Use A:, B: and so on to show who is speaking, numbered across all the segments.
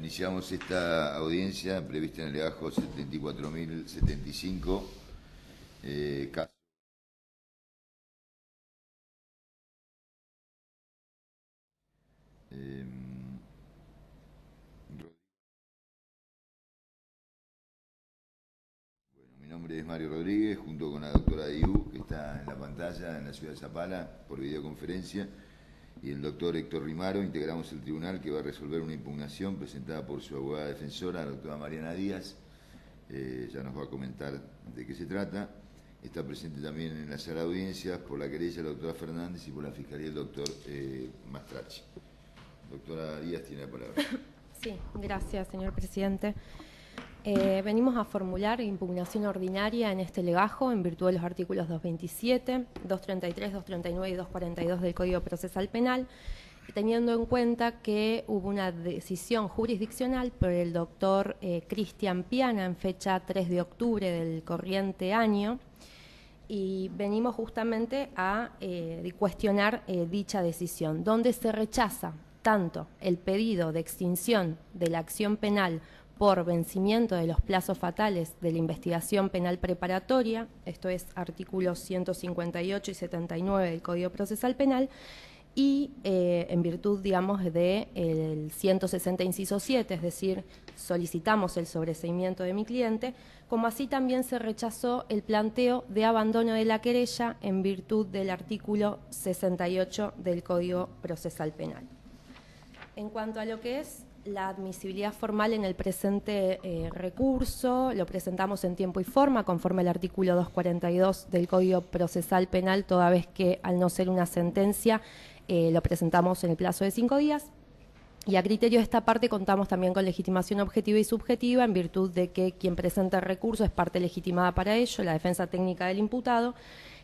A: iniciamos esta audiencia prevista en el legajo 74.075, caso. Mi nombre es Mario Rodríguez, junto con la doctora Diu, que está en la pantalla en la ciudad de Zapala por videoconferencia, y el doctor Héctor Rimaro. Integramos el tribunal que va a resolver una impugnación presentada por su abogada defensora, la doctora Mariana Díaz. Ya nos va a comentar de qué se trata. Está presente también en la sala de audiencias por la querella la doctora Fernández y por la fiscalía el doctor Mastracci. Doctora Díaz tiene la palabra.
B: Sí, gracias, señor presidente. Venimos a formular impugnación ordinaria en este legajo en virtud de los artículos 227, 233, 239 y 242 del Código Procesal Penal, teniendo en cuenta que hubo una decisión jurisdiccional por el doctor Cristian Piana en fecha 3 de octubre del corriente año, y venimos justamente a cuestionar dicha decisión, donde se rechaza tanto el pedido de extinción de la acción penal por vencimiento de los plazos fatales de la investigación penal preparatoria, esto es artículos 158 y 79 del Código Procesal Penal, y en virtud, digamos, del 160 inciso 7, es decir, solicitamos el sobreseimiento de mi cliente, como así también se rechazó el planteo de abandono de la querella en virtud del artículo 68 del Código Procesal Penal. En cuanto a lo que es la admisibilidad formal en el presente recurso, lo presentamos en tiempo y forma, conforme al artículo 242 del Código Procesal Penal, toda vez que, al no ser una sentencia, lo presentamos en el plazo de 5 días. Y a criterio de esta parte contamos también con legitimación objetiva y subjetiva, en virtud de que quien presenta el recurso es parte legitimada para ello, la defensa técnica del imputado,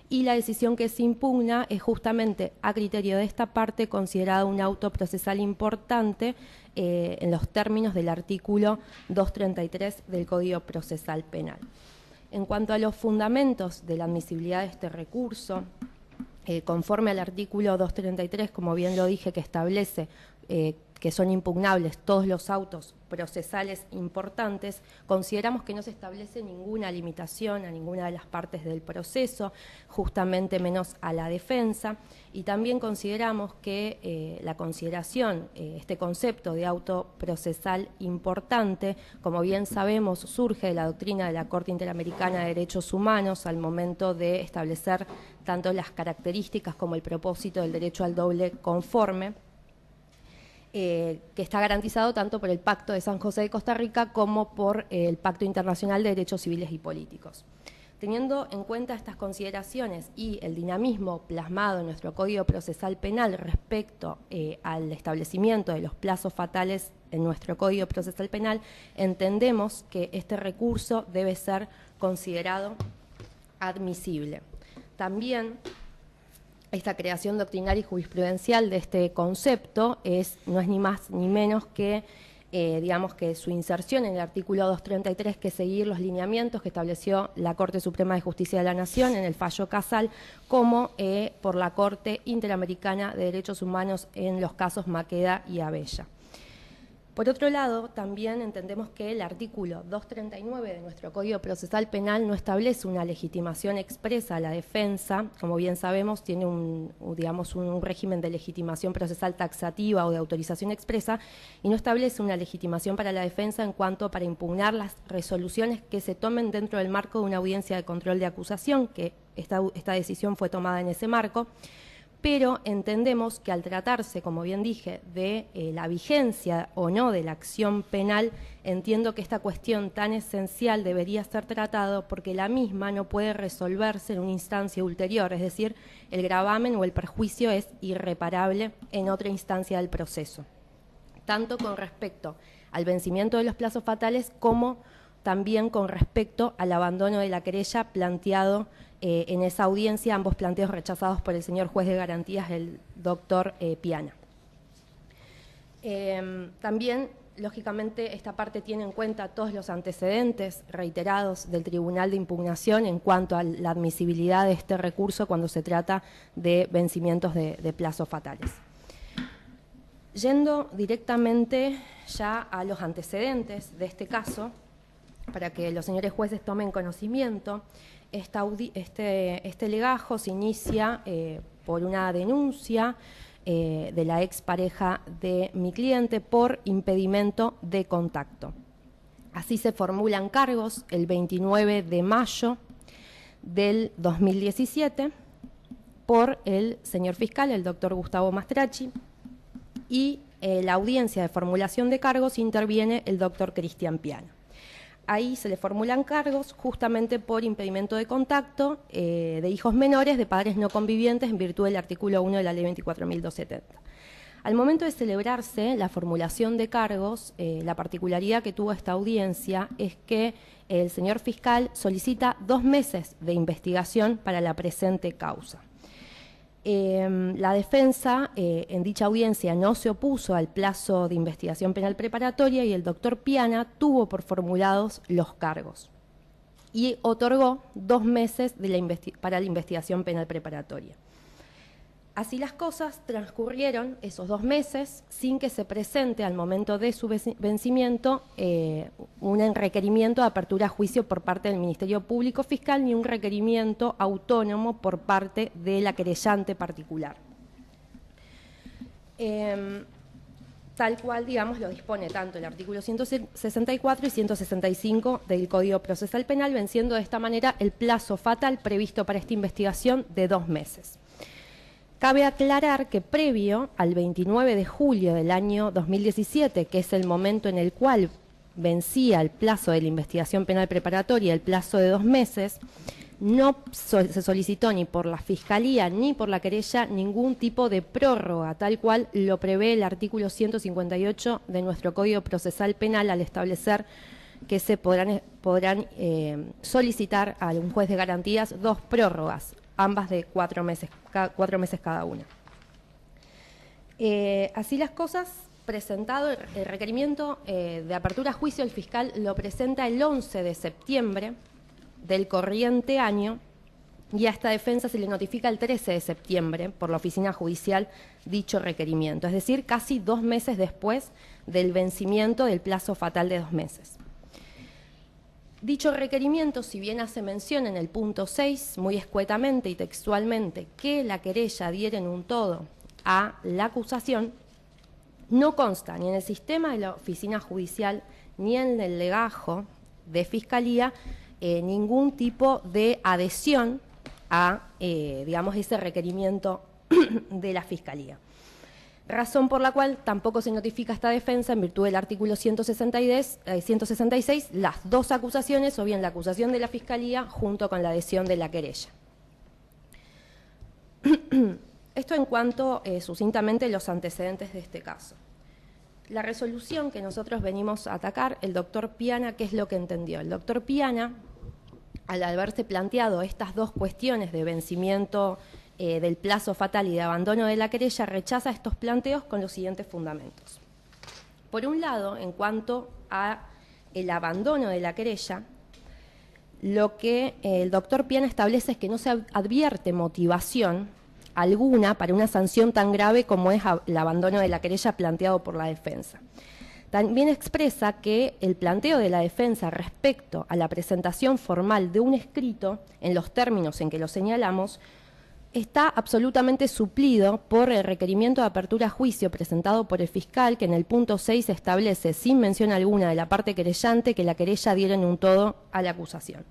B: y la decisión que se impugna es justamente a criterio de esta parte considerada un auto procesal importante en los términos del artículo 233 del Código Procesal Penal. En cuanto a los fundamentos de la admisibilidad de este recurso, conforme al artículo 233, como bien lo dije, que establece que son impugnables todos los autos procesales importantes, consideramos que no se establece ninguna limitación a ninguna de las partes del proceso, justamente menos a la defensa, y también consideramos que la consideración, este concepto de auto procesal importante, como bien sabemos, surge de la doctrina de la Corte Interamericana de Derechos Humanos al momento de establecer tanto las características como el propósito del derecho al doble conforme, que está garantizado tanto por el Pacto de San José de Costa Rica como por el Pacto Internacional de Derechos Civiles y Políticos. Teniendo en cuenta estas consideraciones y el dinamismo plasmado en nuestro Código Procesal Penal respecto al establecimiento de los plazos fatales en nuestro Código Procesal Penal, entendemos que este recurso debe ser considerado admisible. También esta creación doctrinaria y jurisprudencial de este concepto no es ni más ni menos que, digamos, que su inserción en el artículo 233, que seguir los lineamientos que estableció la Corte Suprema de Justicia de la Nación en el fallo Casal, como por la Corte Interamericana de Derechos Humanos en los casos Maqueda y Abella. Por otro lado, también entendemos que el artículo 239 de nuestro Código Procesal Penal no establece una legitimación expresa a la defensa. Como bien sabemos, tiene un régimen de legitimación procesal taxativa o de autorización expresa, y no establece una legitimación para la defensa en cuanto para impugnar las resoluciones que se tomen dentro del marco de una audiencia de control de acusación, que esta decisión fue tomada en ese marco. Pero entendemos que al tratarse, como bien dije, de la vigencia o no de la acción penal, entiendo que esta cuestión tan esencial debería ser tratado porque la misma no puede resolverse en una instancia ulterior, es decir, el gravamen o el perjuicio es irreparable en otra instancia del proceso, tanto con respecto al vencimiento de los plazos fatales como también con respecto al abandono de la querella planteado en esa audiencia, ambos planteos rechazados por el señor juez de garantías, el doctor Piana. También, lógicamente, esta parte tiene en cuenta todos los antecedentes reiterados del Tribunal de Impugnación en cuanto a la admisibilidad de este recurso cuando se trata de vencimientos de plazos fatales. Yendo directamente ya a los antecedentes de este caso, para que los señores jueces tomen conocimiento, este legajo se inicia por una denuncia de la expareja de mi cliente por impedimento de contacto. Así se formulan cargos el 29 de mayo del 2017 por el señor fiscal, el doctor Gustavo Mastracchi, y la audiencia de formulación de cargos interviene el doctor Cristian Piana. Ahí se le formulan cargos justamente por impedimento de contacto de hijos menores de padres no convivientes en virtud del artículo 1 de la ley 24.270. Al momento de celebrarse la formulación de cargos, la particularidad que tuvo esta audiencia es que el señor fiscal solicita 2 meses de investigación para la presente causa. La defensa en dicha audiencia no se opuso al plazo de investigación penal preparatoria y el doctor Piana tuvo por formulados los cargos y otorgó 2 meses para la investigación penal preparatoria. Así las cosas, transcurrieron esos 2 meses sin que se presente al momento de su vencimiento un requerimiento de apertura a juicio por parte del Ministerio Público Fiscal ni un requerimiento autónomo por parte de la querellante particular. Tal cual, digamos, lo dispone tanto el artículo 164 y 165 del Código Procesal Penal, venciendo de esta manera el plazo fatal previsto para esta investigación de 2 meses. Cabe aclarar que previo al 29 de julio del año 2017, que es el momento en el cual vencía el plazo de la investigación penal preparatoria, el plazo de 2 meses, no se solicitó ni por la Fiscalía ni por la querella ningún tipo de prórroga, tal cual lo prevé el artículo 158 de nuestro Código Procesal Penal al establecer que se podrán solicitar a un juez de garantías 2 prórrogas, ambas de 4 meses cada una. Así las cosas, presentado el requerimiento de apertura a juicio, el fiscal lo presenta el 11 de septiembre del corriente año y a esta defensa se le notifica el 13 de septiembre por la oficina judicial dicho requerimiento, es decir, casi 2 meses después del vencimiento del plazo fatal de 2 meses. Dicho requerimiento, si bien hace mención en el punto 6, muy escuetamente y textualmente, que la querella diera en un todo a la acusación, no consta ni en el sistema de la oficina judicial ni en el legajo de fiscalía ningún tipo de adhesión a, digamos, ese requerimiento de la fiscalía. Razón por la cual tampoco se notifica esta defensa en virtud del artículo 166, las 2 acusaciones o bien la acusación de la Fiscalía junto con la adhesión de la querella. Esto en cuanto sucintamente los antecedentes de este caso. La resolución que nosotros venimos a atacar, el doctor Piana, ¿qué es lo que entendió? El doctor Piana, al haberse planteado estas 2 cuestiones de vencimiento del plazo fatal y de abandono de la querella, rechaza estos planteos con los siguientes fundamentos. Por un lado, en cuanto a el abandono de la querella, lo que el doctor Piana establece es que no se advierte motivación alguna para una sanción tan grave como es el abandono de la querella planteado por la defensa. También expresa que el planteo de la defensa respecto a la presentación formal de un escrito, en los términos en que lo señalamos, está absolutamente suplido por el requerimiento de apertura a juicio presentado por el fiscal, que en el punto 6 establece, sin mención alguna de la parte querellante, que la querella diera en un todo a la acusación.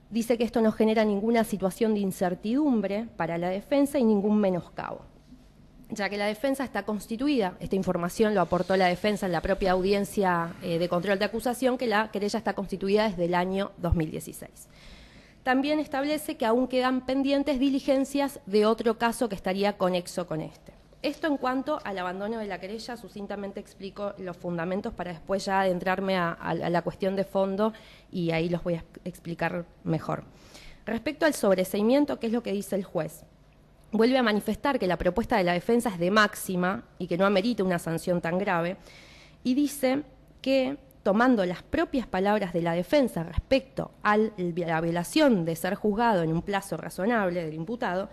B: Dice que esto no genera ninguna situación de incertidumbre para la defensa y ningún menoscabo, ya que la defensa está constituida, esta información lo aportó la defensa en la propia audiencia de control de acusación, que la querella está constituida desde el año 2016. También establece que aún quedan pendientes diligencias de otro caso que estaría conexo con este. Esto en cuanto al abandono de la querella, sucintamente explico los fundamentos para después ya adentrarme a la cuestión de fondo y ahí los voy a explicar mejor. Respecto al sobreseimiento, ¿qué es lo que dice el juez? Vuelve a manifestar que la propuesta de la defensa es de máxima y que no amerita una sanción tan grave, y dice que, tomando las propias palabras de la defensa respecto a la violación de ser juzgado en un plazo razonable del imputado,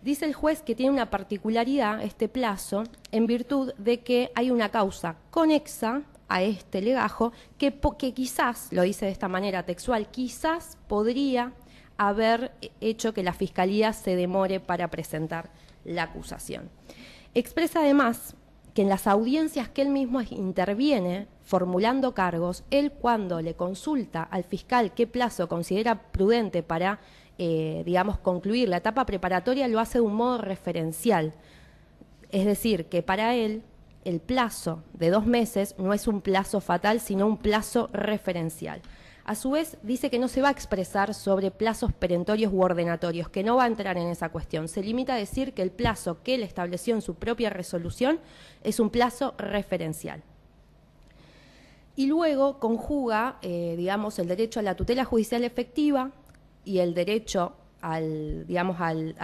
B: Dice el juez que tiene una particularidad este plazo en virtud de que hay una causa conexa a este legajo que quizás, lo dice de esta manera textual, quizás podría haber hecho que la Fiscalía se demore para presentar la acusación. Expresa además que en las audiencias que él mismo interviene formulando cargos, él cuando le consulta al fiscal qué plazo considera prudente para, digamos, concluir la etapa preparatoria, lo hace de un modo referencial. Es decir, que para él el plazo de 2 meses no es un plazo fatal, sino un plazo referencial. A su vez, dice que no se va a expresar sobre plazos perentorios u ordenatorios, que no va a entrar en esa cuestión. Se limita a decir que el plazo que él estableció en su propia resolución es un plazo referencial. Y luego conjuga, digamos, el derecho a la tutela judicial efectiva y el derecho a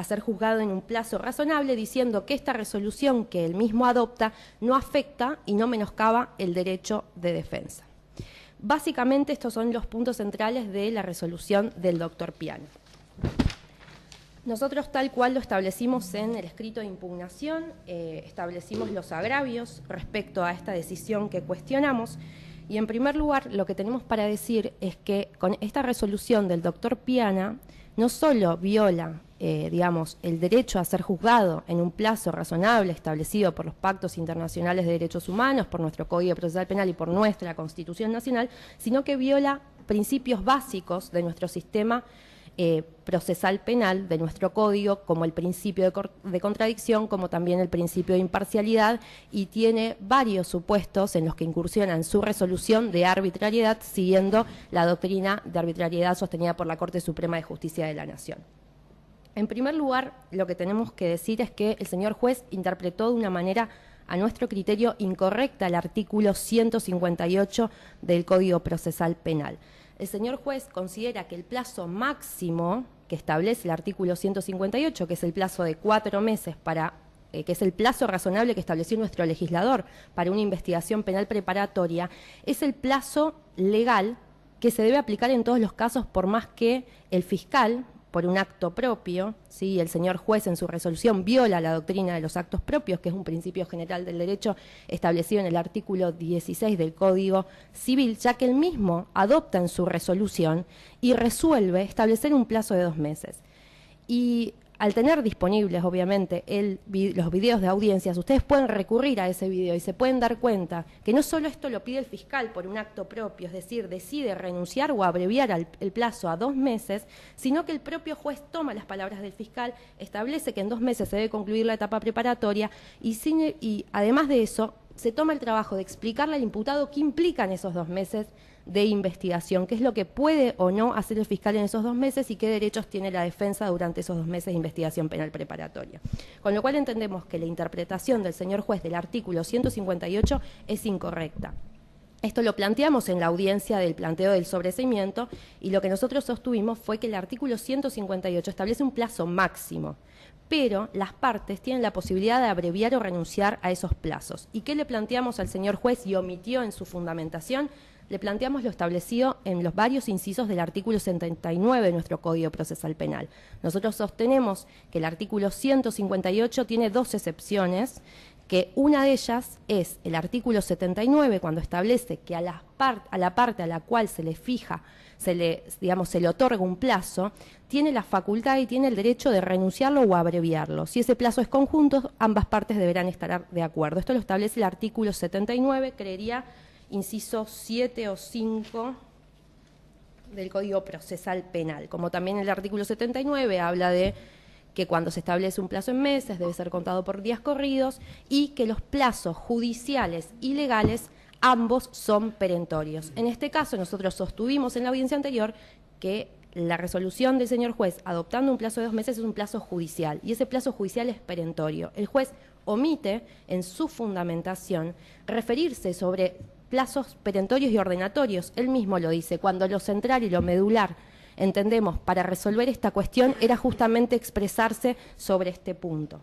B: ser juzgado en un plazo razonable, diciendo que esta resolución que él mismo adopta no afecta y no menoscaba el derecho de defensa. Básicamente estos son los puntos centrales de la resolución del doctor Piana. Nosotros, tal cual lo establecimos en el escrito de impugnación, establecimos los agravios respecto a esta decisión que cuestionamos, y en primer lugar lo que tenemos para decir es que con esta resolución del doctor Piana no solo viola, digamos, el derecho a ser juzgado en un plazo razonable establecido por los pactos internacionales de derechos humanos, por nuestro Código Procesal Penal y por nuestra Constitución Nacional, sino que viola principios básicos de nuestro sistema procesal penal, de nuestro código, como el principio de contradicción, como también el principio de imparcialidad, y tiene varios supuestos en los que incursiona en su resolución de arbitrariedad, siguiendo la doctrina de arbitrariedad sostenida por la Corte Suprema de Justicia de la Nación. En primer lugar, lo que tenemos que decir es que el señor juez interpretó de una manera, a nuestro criterio, incorrecta el artículo 158 del Código Procesal Penal. El señor juez considera que el plazo máximo que establece el artículo 158, que es el plazo de 4 meses que es el plazo razonable que estableció nuestro legislador para una investigación penal preparatoria, es el plazo legal que se debe aplicar en todos los casos, por más que el fiscal, por un acto propio, ¿sí? El señor juez en su resolución viola la doctrina de los actos propios, que es un principio general del derecho establecido en el artículo 16 del Código Civil, ya que él mismo adopta en su resolución y resuelve establecer un plazo de 2 meses. Y al tener disponibles, obviamente, los videos de audiencias, ustedes pueden recurrir a ese video y se pueden dar cuenta que no solo esto lo pide el fiscal por un acto propio, es decir, decide renunciar o abreviar el plazo a 2 meses, sino que el propio juez toma las palabras del fiscal, establece que en 2 meses se debe concluir la etapa preparatoria y además de eso, se toma el trabajo de explicarle al imputado qué implican esos 2 meses de investigación, qué es lo que puede o no hacer el fiscal en esos 2 meses y qué derechos tiene la defensa durante esos 2 meses de investigación penal preparatoria. Con lo cual entendemos que la interpretación del señor juez del artículo 158 es incorrecta. Esto lo planteamos en la audiencia del planteo del sobreseimiento y lo que nosotros sostuvimos fue que el artículo 158 establece un plazo máximo, pero las partes tienen la posibilidad de abreviar o renunciar a esos plazos. ¿Y qué le planteamos al señor juez y omitió en su fundamentación? Le planteamos lo establecido en los varios incisos del artículo 79 de nuestro Código Procesal Penal. Nosotros sostenemos que el artículo 158 tiene 2 excepciones, que una de ellas es el artículo 79, cuando establece que a la parte a la cual se le fija, se le otorga un plazo, tiene la facultad y tiene el derecho de renunciarlo o abreviarlo. Si ese plazo es conjunto, ambas partes deberán estar de acuerdo. Esto lo establece el artículo 79, creería, inciso 7 o 5 del Código Procesal Penal. Como también el artículo 79 habla de que cuando se establece un plazo en meses debe ser contado por días corridos y que los plazos judiciales y legales ambos son perentorios. En este caso nosotros sostuvimos en la audiencia anterior que la resolución del señor juez adoptando un plazo de 2 meses es un plazo judicial y ese plazo judicial es perentorio. El juez omite en su fundamentación referirse sobre plazos perentorios y ordenatorios. Él mismo lo dice, cuando lo central y lo medular, entendemos, para resolver esta cuestión era justamente expresarse sobre este punto.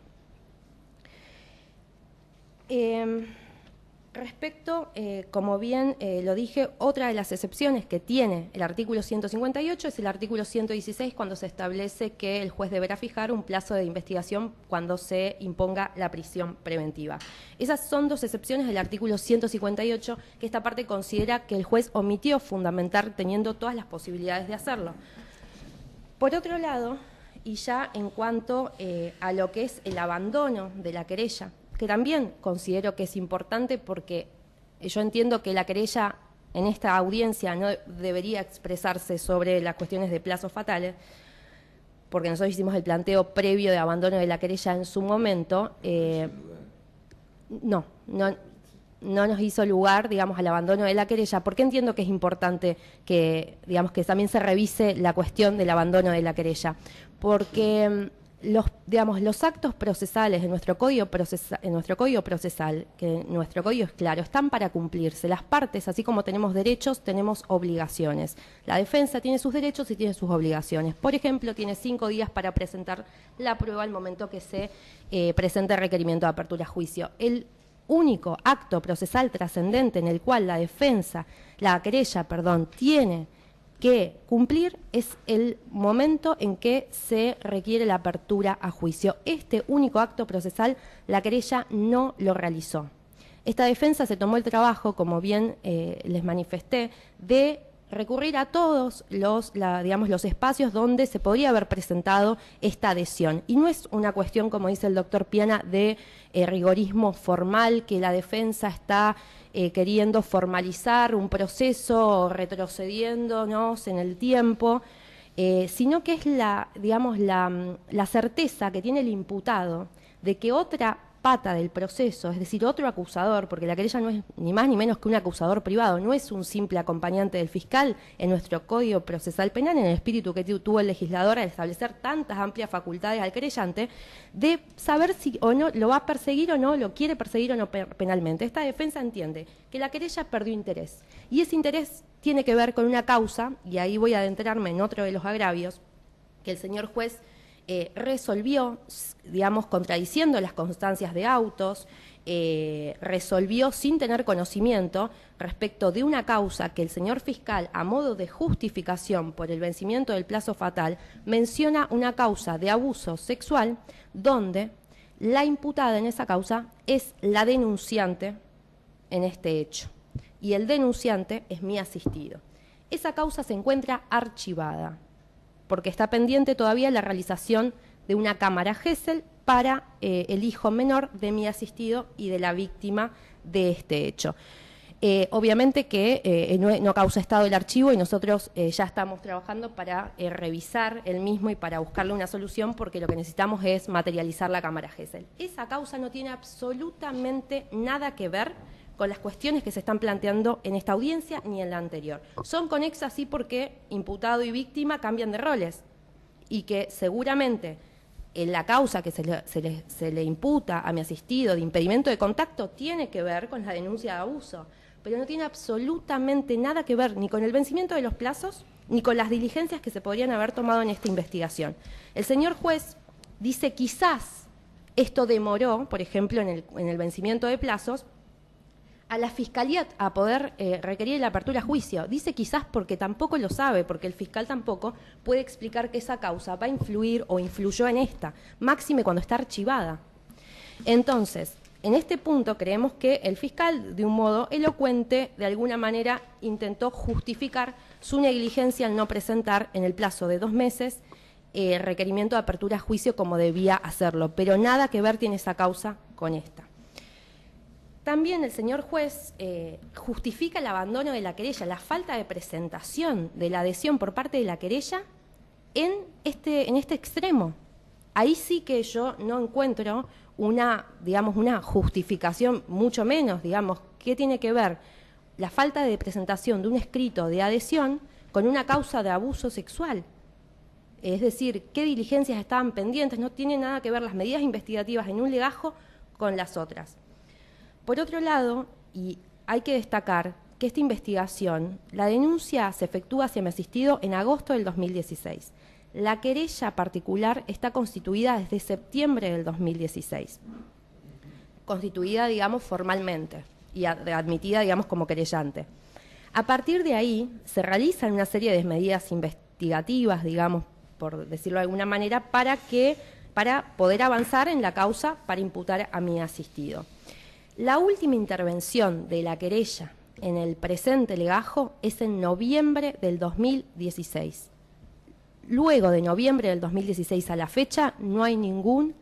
B: Respecto, como bien lo dije, otra de las excepciones que tiene el artículo 158 es el artículo 116, cuando se establece que el juez deberá fijar un plazo de investigación cuando se imponga la prisión preventiva. Esas son dos excepciones del artículo 158, que esta parte considera que el juez omitió fundamentar teniendo todas las posibilidades de hacerlo. Por otro lado, y ya en cuanto a lo que es el abandono de la querella, que también considero que es importante porque yo entiendo que la querella en esta audiencia no debería expresarse sobre las cuestiones de plazos fatales, porque nosotros hicimos el planteo previo de abandono de la querella en su momento. No nos hizo lugar, digamos, al abandono de la querella, porque entiendo que es importante que, digamos, que también se revise la cuestión del abandono de la querella, porque los actos procesales en nuestro código procesal, que nuestro código es claro, están para cumplirse. Las partes, así como tenemos derechos, tenemos obligaciones. La defensa tiene sus derechos y tiene sus obligaciones. Por ejemplo, tiene 5 días para presentar la prueba al momento que se presente el requerimiento de apertura a juicio. El único acto procesal trascendente en el cual la querella, tiene que cumplir es el momento en que se requiere la apertura a juicio. Este único acto procesal la querella no lo realizó. Esta defensa se tomó el trabajo, como bien les manifesté, de recurrir a todos los espacios donde se podría haber presentado esta adhesión. Y no es una cuestión, como dice el doctor Piana, de rigorismo formal, que la defensa está queriendo formalizar un proceso, retrocediéndonos en el tiempo, sino que es la certeza que tiene el imputado de que otra pata del proceso, es decir, otro acusador, porque la querella no es ni más ni menos que un acusador privado, no es un simple acompañante del fiscal en nuestro Código Procesal Penal, en el espíritu que tuvo el legislador al establecer tantas amplias facultades al querellante, de saber si o no lo va a perseguir o no, lo quiere perseguir o no penalmente. Esta defensa entiende que la querella perdió interés, y ese interés tiene que ver con una causa, y ahí voy a adentrarme en otro de los agravios, que el señor juez resolvió, contradiciendo las constancias de autos, resolvió sin tener conocimiento respecto de una causa que el señor fiscal, a modo de justificación por el vencimiento del plazo fatal, menciona una causa de abuso sexual donde la imputada en esa causa es la denunciante en este hecho y el denunciante es mi asistido. Esa causa se encuentra archivada, porque está pendiente todavía la realización de una cámara Gesell para el hijo menor de mi asistido y de la víctima de este hecho. Obviamente que no causa estado el archivo y nosotros ya estamos trabajando para revisar el mismo y para buscarle una solución, porque lo que necesitamos es materializar la cámara Gesell. Esa causa no tiene absolutamente nada que ver con las cuestiones que se están planteando en esta audiencia ni en la anterior. Son conexas sí porque imputado y víctima cambian de roles y que seguramente en la causa que se le imputa a mi asistido de impedimento de contacto tiene que ver con la denuncia de abuso, pero no tiene absolutamente nada que ver ni con el vencimiento de los plazos ni con las diligencias que se podrían haber tomado en esta investigación. El señor juez dice quizás esto demoró, por ejemplo, en el vencimiento de plazos, a la Fiscalía a poder requerir la apertura a juicio. Dice quizás porque tampoco lo sabe, porque el fiscal tampoco puede explicar que esa causa va a influir o influyó en esta, máxime cuando está archivada. Entonces, en este punto creemos que el fiscal, de un modo elocuente, de alguna manera intentó justificar su negligencia al no presentar en el plazo de 2 meses requerimiento de apertura a juicio como debía hacerlo, pero nada que ver tiene esa causa con esta. También el señor juez justifica el abandono de la querella, la falta de presentación de la adhesión por parte de la querella en este extremo. Ahí sí que yo no encuentro una justificación, mucho menos, ¿qué tiene que ver la falta de presentación de un escrito de adhesión con una causa de abuso sexual? Es decir, ¿qué diligencias estaban pendientes? No tiene nada que ver las medidas investigativas en un legajo con las otras. Por otro lado, y hay que destacar que esta investigación, la denuncia se efectúa hacia mi asistido en agosto del 2016. La querella particular está constituida desde septiembre del 2016. Constituida, formalmente. y admitida, digamos, como querellante. A partir de ahí se realizan una serie de medidas investigativas, digamos, por decirlo de alguna manera, para poder avanzar en la causa para imputar a mi asistido. La última intervención de la querella en el presente legajo es en noviembre del 2016. Luego de noviembre del 2016 a la fecha no hay ningún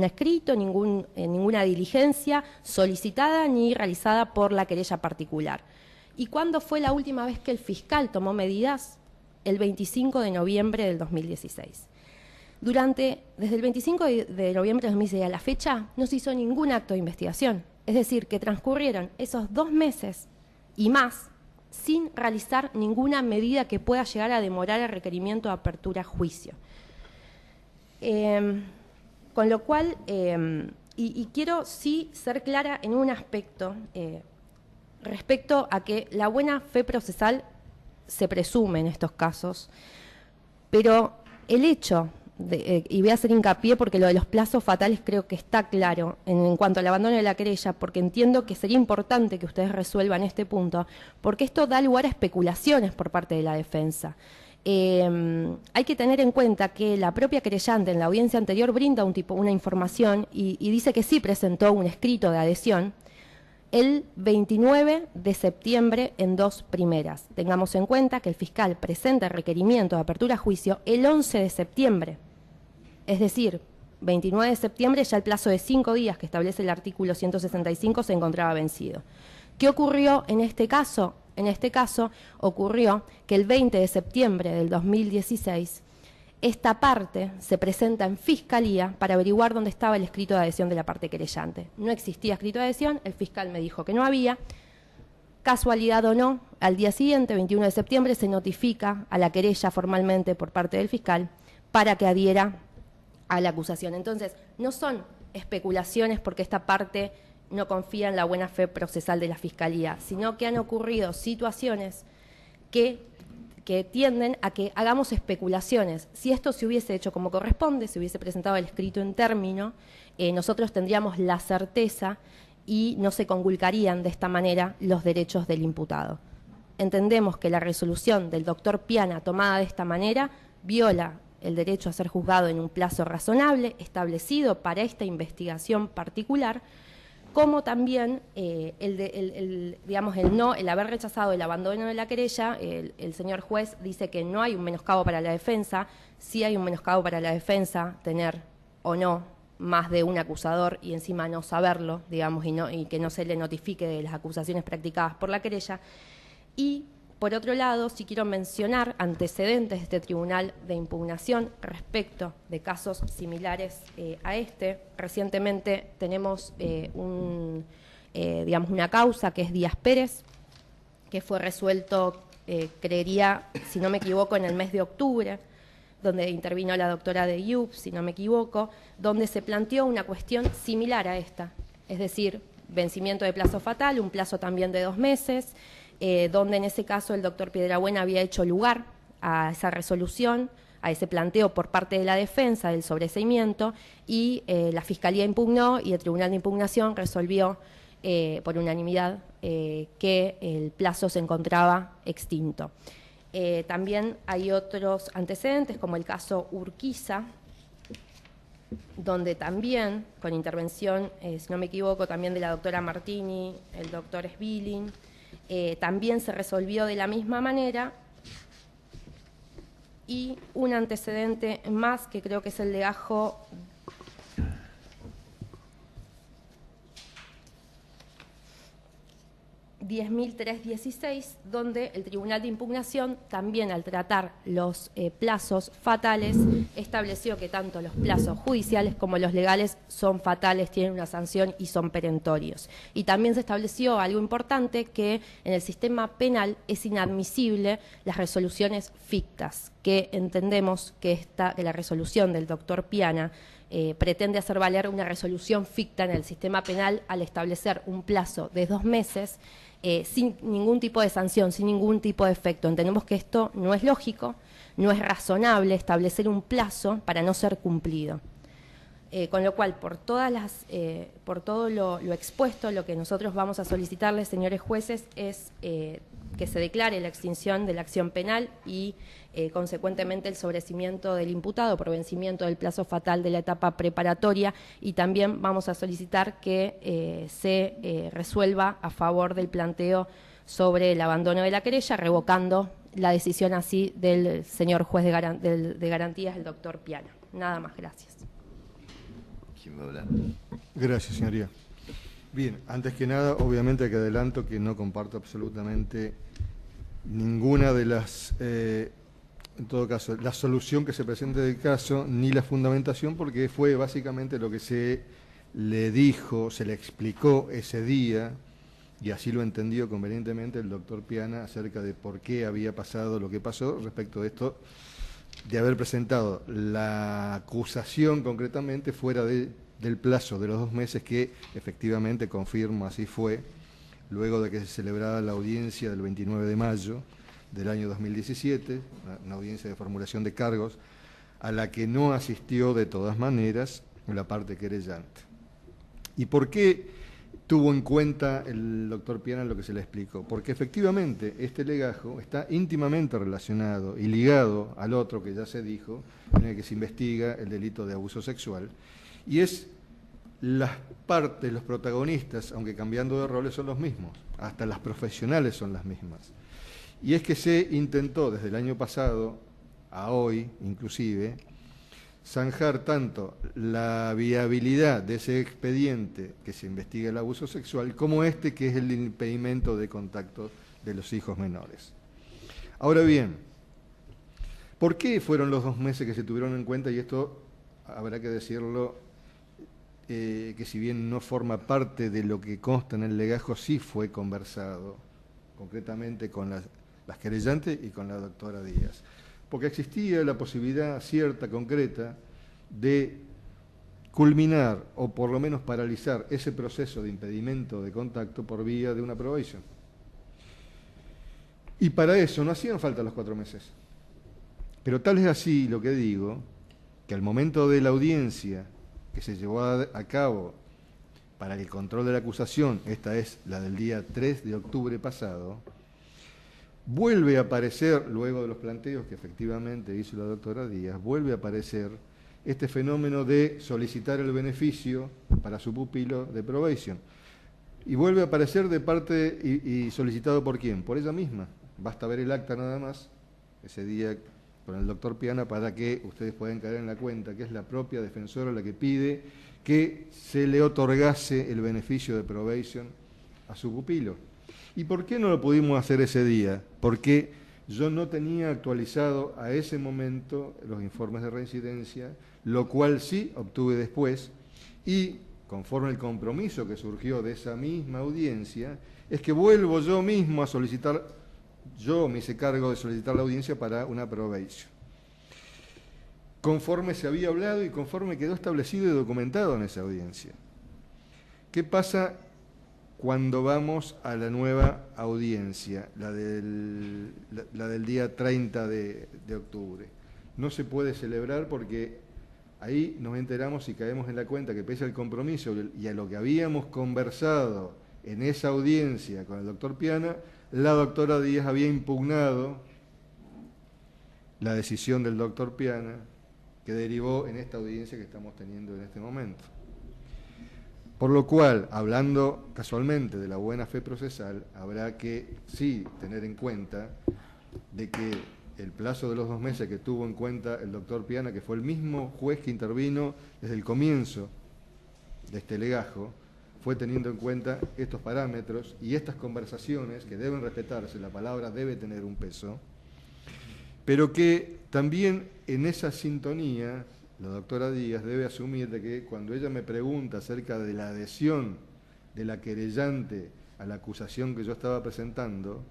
B: escrito, ninguna diligencia solicitada ni realizada por la querella particular. ¿Y cuándo fue la última vez que el fiscal tomó medidas? El 25 de noviembre del 2016. Desde el 25 de noviembre del 2016 a la fecha no se hizo ningún acto de investigación. Es decir, que transcurrieron esos 2 meses y más sin realizar ninguna medida que pueda llegar a demorar el requerimiento de apertura a juicio. Con lo cual, y quiero sí ser clara en un aspecto respecto a que la buena fe procesal se presume en estos casos, pero el hecho, y voy a hacer hincapié porque lo de los plazos fatales creo que está claro en cuanto al abandono de la querella, porque entiendo que sería importante que ustedes resuelvan este punto, porque esto da lugar a especulaciones por parte de la defensa. Hay que tener en cuenta que la propia querellante en la audiencia anterior brinda una información y dice que sí presentó un escrito de adhesión el 29 de septiembre en 2 primeras. Tengamos en cuenta que el fiscal presenta el requerimiento de apertura a juicio el 11 de septiembre. Es decir, 29 de septiembre ya el plazo de 5 días que establece el artículo 165 se encontraba vencido. ¿Qué ocurrió en este caso? En este caso ocurrió que el 20 de septiembre del 2016 esta parte se presenta en Fiscalía para averiguar dónde estaba el escrito de adhesión de la parte querellante. No existía escrito de adhesión, el fiscal me dijo que no había. Casualidad o no, al día siguiente, 21 de septiembre, se notifica a la querella formalmente por parte del fiscal para que adhiera a la acusación. Entonces, no son especulaciones porque esta parte no confía en la buena fe procesal de la Fiscalía, sino que han ocurrido situaciones que tienden a que hagamos especulaciones. Si esto se hubiese hecho como corresponde, se hubiese presentado el escrito en término, nosotros tendríamos la certeza y no se conculcarían de esta manera los derechos del imputado. Entendemos que la resolución del doctor Piana tomada de esta manera viola el derecho a ser juzgado en un plazo razonable establecido para esta investigación particular, como también el haber rechazado el abandono de la querella. El señor juez dice que no hay un menoscabo para la defensa. Sí hay un menoscabo para la defensa tener o no más de un acusador y encima no saberlo, digamos, y que no se le notifique de las acusaciones practicadas por la querella. Y por otro lado, sí quiero mencionar antecedentes de este tribunal de impugnación respecto de casos similares a este. Recientemente tenemos una causa que es Díaz Pérez, que fue resuelto, creería, si no me equivoco, en el mes de octubre, donde intervino la doctora de IUP, si no me equivoco, donde se planteó una cuestión similar a esta, es decir, vencimiento de plazo fatal, un plazo también de 2 meses, donde en ese caso el doctor Piedrabuena había hecho lugar a esa resolución, a ese planteo por parte de la defensa del sobreseimiento, y la Fiscalía impugnó y el Tribunal de Impugnación resolvió por unanimidad que el plazo se encontraba extinto. También hay otros antecedentes, como el caso Urquiza, donde también, con intervención, si no me equivoco, también de la doctora Martini, el doctor Sbilin, también se resolvió de la misma manera. Y un antecedente más, que creo que es el legajo (10.316), donde el Tribunal de Impugnación también, al tratar los plazos fatales, estableció que tanto los plazos judiciales como los legales son fatales, tienen una sanción y son perentorios. Y también se estableció algo importante, que en el sistema penal es inadmisible las resoluciones fictas, que entendemos que la resolución del doctor Piana pretende hacer valer una resolución ficta en el sistema penal al establecer un plazo de 2 meses sin ningún tipo de sanción, sin ningún tipo de efecto. Entendemos que esto no es lógico, no es razonable establecer un plazo para no ser cumplido. Con lo cual, por todo lo expuesto, lo que nosotros vamos a solicitarles, señores jueces, es que se declare la extinción de la acción penal y, consecuentemente, el sobreseimiento del imputado por vencimiento del plazo fatal de la etapa preparatoria, y también vamos a solicitar que se resuelva a favor del planteo sobre el abandono de la querella, revocando la decisión así del señor juez de garantías, el doctor Piana. Nada más, gracias.
A: ¿Quién va a hablar?
C: Gracias, señoría. Bien, antes que nada, obviamente que adelanto que no comparto absolutamente ninguna de las, en todo caso, la solución que se presenta del caso, ni la fundamentación, porque fue básicamente lo que se le dijo, se le explicó ese día, y así lo entendió convenientemente el doctor Piana acerca de por qué había pasado lo que pasó respecto de esto, de haber presentado la acusación concretamente fuera del plazo de los 2 meses, que efectivamente, confirmo, así fue, luego de que se celebrara la audiencia del 29 de mayo del año 2017, una audiencia de formulación de cargos, a la que no asistió de todas maneras la parte querellante. ¿Y por qué tuvo en cuenta el doctor Piana lo que se le explicó? Porque efectivamente este legajo está íntimamente relacionado y ligado al otro que ya se dijo, en el que se investiga el delito de abuso sexual, y es las partes, los protagonistas, aunque cambiando de roles, son los mismos, hasta las profesionales son las mismas. Y es que se intentó desde el año pasado a hoy, inclusive, zanjar tanto la viabilidad de ese expediente que se investiga el abuso sexual, como este que es el impedimento de contacto de los hijos menores. Ahora bien, ¿por qué fueron los 2 meses que se tuvieron en cuenta? Y esto habrá que decirlo, que si bien no forma parte de lo que consta en el legajo, sí fue conversado, concretamente con las querellantes y con la doctora Díaz, porque existía la posibilidad cierta, concreta, de culminar o por lo menos paralizar ese proceso de impedimento de contacto por vía de una probation. Y para eso no hacían falta los 4 meses. Pero tal es así lo que digo, que al momento de la audiencia que se llevó a cabo para el control de la acusación, esta es la del día 3 de octubre pasado, vuelve a aparecer, luego de los planteos que efectivamente hizo la doctora Díaz, vuelve a aparecer este fenómeno de solicitar el beneficio para su pupilo de probation. Y vuelve a aparecer de parte, y solicitado por quién, por ella misma. Basta ver el acta nada más, ese día con el doctor Piana, para que ustedes puedan caer en la cuenta que es la propia defensora la que pide que se le otorgase el beneficio de probation a su pupilo. ¿Y por qué no lo pudimos hacer ese día? Porque yo no tenía actualizado a ese momento los informes de reincidencia, lo cual sí obtuve después, y conforme el compromiso que surgió de esa misma audiencia, es que vuelvo yo mismo a solicitar, yo me hice cargo de solicitar la audiencia para una probation, conforme se había hablado y conforme quedó establecido y documentado en esa audiencia. ¿Qué pasa cuando vamos a la nueva audiencia, la del día 30 de octubre? No se puede celebrar porque ahí nos enteramos y caemos en la cuenta que pese al compromiso y a lo que habíamos conversado en esa audiencia con el doctor Piana, la doctora Díaz había impugnado la decisión del doctor Piana que derivó en esta audiencia que estamos teniendo en este momento. Por lo cual, hablando casualmente de la buena fe procesal, habrá que sí tener en cuenta de que el plazo de los 2 meses que tuvo en cuenta el doctor Piana, que fue el mismo juez que intervino desde el comienzo de este legajo, fue teniendo en cuenta estos parámetros y estas conversaciones que deben respetarse, la palabra debe tener un peso, pero que también en esa sintonía la doctora Díaz debe asumir de que cuando ella me pregunta acerca de la adhesión de la querellante a la acusación que yo estaba presentando,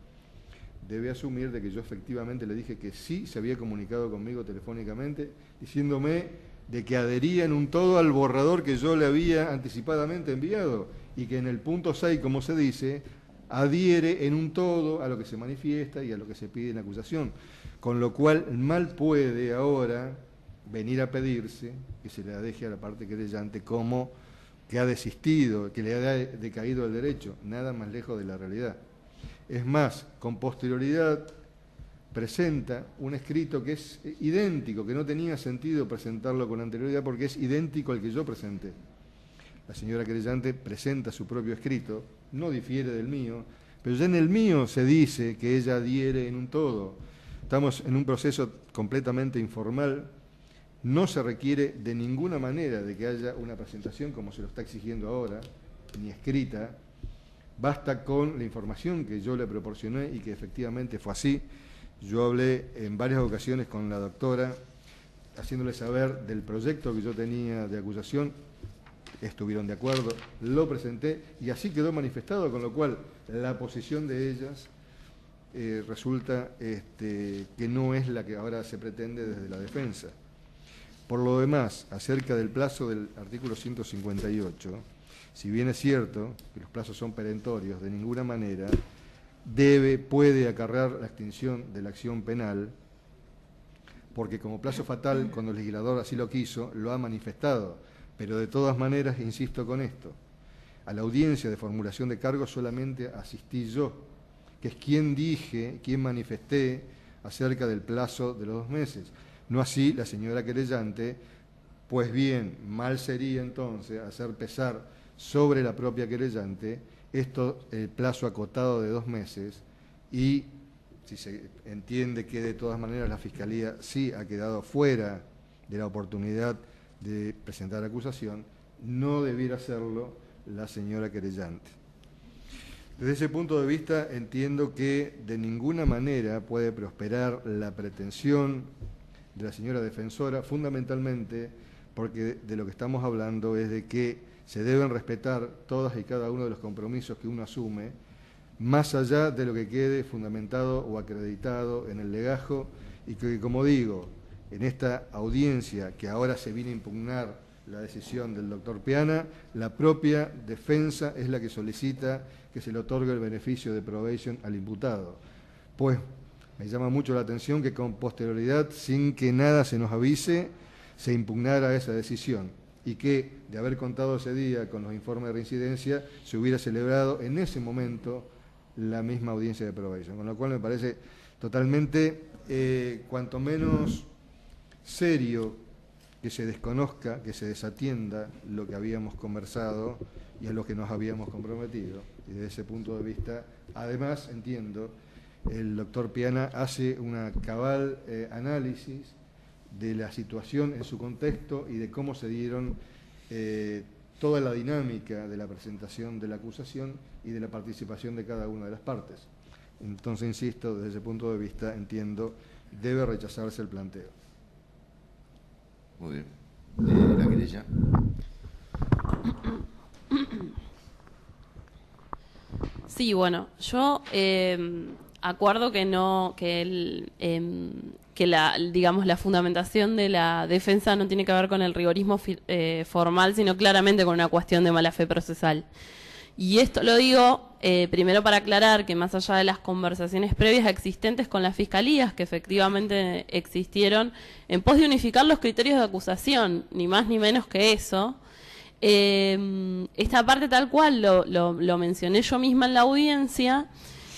C: debe asumir de que yo efectivamente le dije que sí se había comunicado conmigo telefónicamente, diciéndome de que adhería en un todo al borrador que yo le había anticipadamente enviado y que en el punto 6, como se dice, adhiere en un todo a lo que se manifiesta y a lo que se pide en la acusación. Con lo cual, mal puede ahora venir a pedirse que se le deje a la parte querellante como que ha desistido, que le ha decaído el derecho, nada más lejos de la realidad. Es más, con posterioridad presenta un escrito que es idéntico, que no tenía sentido presentarlo con anterioridad porque es idéntico al que yo presenté. La señora querellante presenta su propio escrito, no difiere del mío, pero ya en el mío se dice que ella adhiere en un todo. Estamos en un proceso completamente informal, no se requiere de ninguna manera de que haya una presentación como se lo está exigiendo ahora, ni escrita, basta con la información que yo le proporcioné y que efectivamente fue así. Yo hablé en varias ocasiones con la doctora, haciéndole saber del proyecto que yo tenía de acusación, estuvieron de acuerdo, lo presenté y así quedó manifestado, con lo cual la posición de ellas resulta que no es la que ahora se pretende desde la defensa. Por lo demás, acerca del plazo del artículo 158, si bien es cierto que los plazos son perentorios, de ninguna manera puede acarrear la extinción de la acción penal, porque como plazo fatal, cuando el legislador así lo quiso, lo ha manifestado. Pero de todas maneras, insisto con esto, a la audiencia de formulación de cargos solamente asistí yo, que es quien manifesté acerca del plazo de los 2 meses. No así la señora querellante, pues bien, mal sería entonces hacer pesar sobre la propia querellante el plazo acotado de 2 meses y si se entiende que de todas maneras la Fiscalía sí ha quedado fuera de la oportunidad de presentar acusación, no debiera hacerlo la señora querellante. Desde ese punto de vista entiendo que de ninguna manera puede prosperar la pretensión de la señora defensora, fundamentalmente porque de lo que estamos hablando es de que se deben respetar todas y cada uno de los compromisos que uno asume, más allá de lo que quede fundamentado o acreditado en el legajo, y que, como digo, en esta audiencia que ahora se viene a impugnar la decisión del doctor Piana, la propia defensa es la que solicita que se le otorgue el beneficio de probation al imputado. Pues me llama mucho la atención que con posterioridad, sin que nada se nos avise, se impugnara esa decisión y que, de haber contado ese día con los informes de reincidencia, se hubiera celebrado en ese momento la misma audiencia de probation. Con lo cual me parece totalmente, cuanto menos serio, que se desconozca, que se desatienda lo que habíamos conversado y a lo que nos habíamos comprometido. Y desde ese punto de vista, además, entiendo, el doctor Piana hace una cabal análisis de la situación en su contexto y de cómo se dieron toda la dinámica de la presentación de la acusación y de la participación de cada una de las partes. Entonces, insisto, desde ese punto de vista, entiendo, debe rechazarse el planteo.
A: Muy bien. ¿La querella?
D: Sí, bueno, yo acuerdo que la fundamentación de la defensa no tiene que ver con el rigorismo formal, sino claramente con una cuestión de mala fe procesal. Y esto lo digo primero para aclarar que más allá de las conversaciones previas existentes con las fiscalías, que efectivamente existieron, en pos de unificar los criterios de acusación, ni más ni menos que eso, esta parte tal cual lo mencioné yo misma en la audiencia.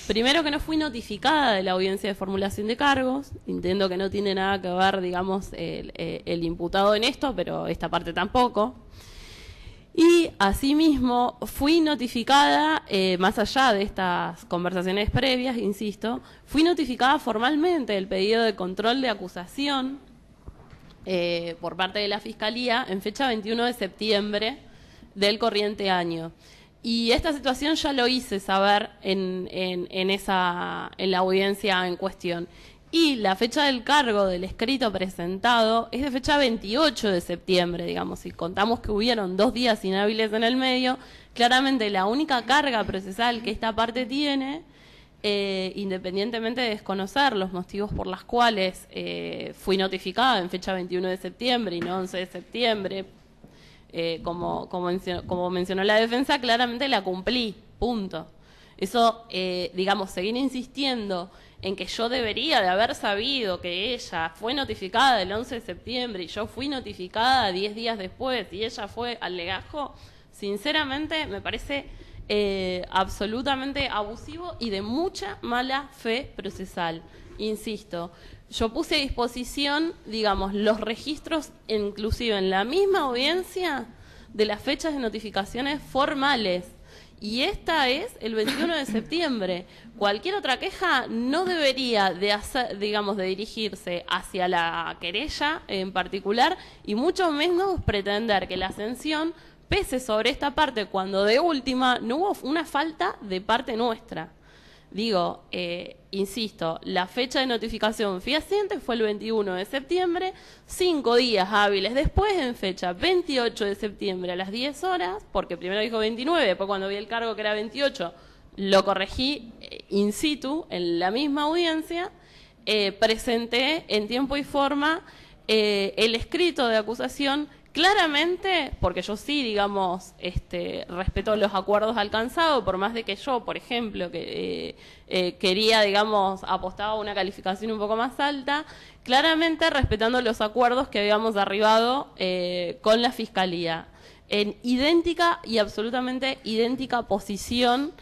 D: Primero, que no fui notificada de la audiencia de formulación de cargos, entiendo que no tiene nada que ver, digamos, el imputado en esto, pero esta parte tampoco. Y asimismo fui notificada, más allá de estas conversaciones previas, insisto, fui notificada formalmente del pedido de control de acusación por parte de la Fiscalía en fecha 21 de septiembre del corriente año. Y esta situación ya lo hice saber en la audiencia en cuestión. Y la fecha del cargo del escrito presentado es de fecha 28 de septiembre, digamos. Si contamos que hubieron 2 días inhábiles en el medio, claramente la única carga procesal que esta parte tiene, independientemente de desconocer los motivos por los cuales fui notificada en fecha 21 de septiembre y no 11 de septiembre, como mencionó la defensa, claramente la cumplí, punto. Eso, digamos, seguir insistiendo en que yo debería de haber sabido que ella fue notificada el 11 de septiembre y yo fui notificada 10 días después y ella fue al legajo, sinceramente me parece absolutamente abusivo y de mucha mala fe procesal. Insisto, yo puse a disposición, digamos, los registros, inclusive en la misma audiencia, de las fechas de notificaciones formales. Y esta es el 21 de septiembre. Cualquier otra queja no debería de hacer, digamos, de dirigirse hacia la querella en particular, y mucho menos pretender que la ascensión pese sobre esta parte cuando de última no hubo una falta de parte nuestra. Digo, insisto, la fecha de notificación fehaciente fue el 21 de septiembre, 5 días hábiles después, en fecha 28 de septiembre a las 10 horas, porque primero dijo 29, después cuando vi el cargo que era 28, lo corregí in situ, en la misma audiencia, presenté en tiempo y forma el escrito de acusación. Claramente, porque yo sí, digamos, respeto los acuerdos alcanzados, por más de que yo, por ejemplo, que quería, digamos, apostaba a una calificación un poco más alta, claramente respetando los acuerdos que habíamos arribado con la Fiscalía, en idéntica y absolutamente idéntica posición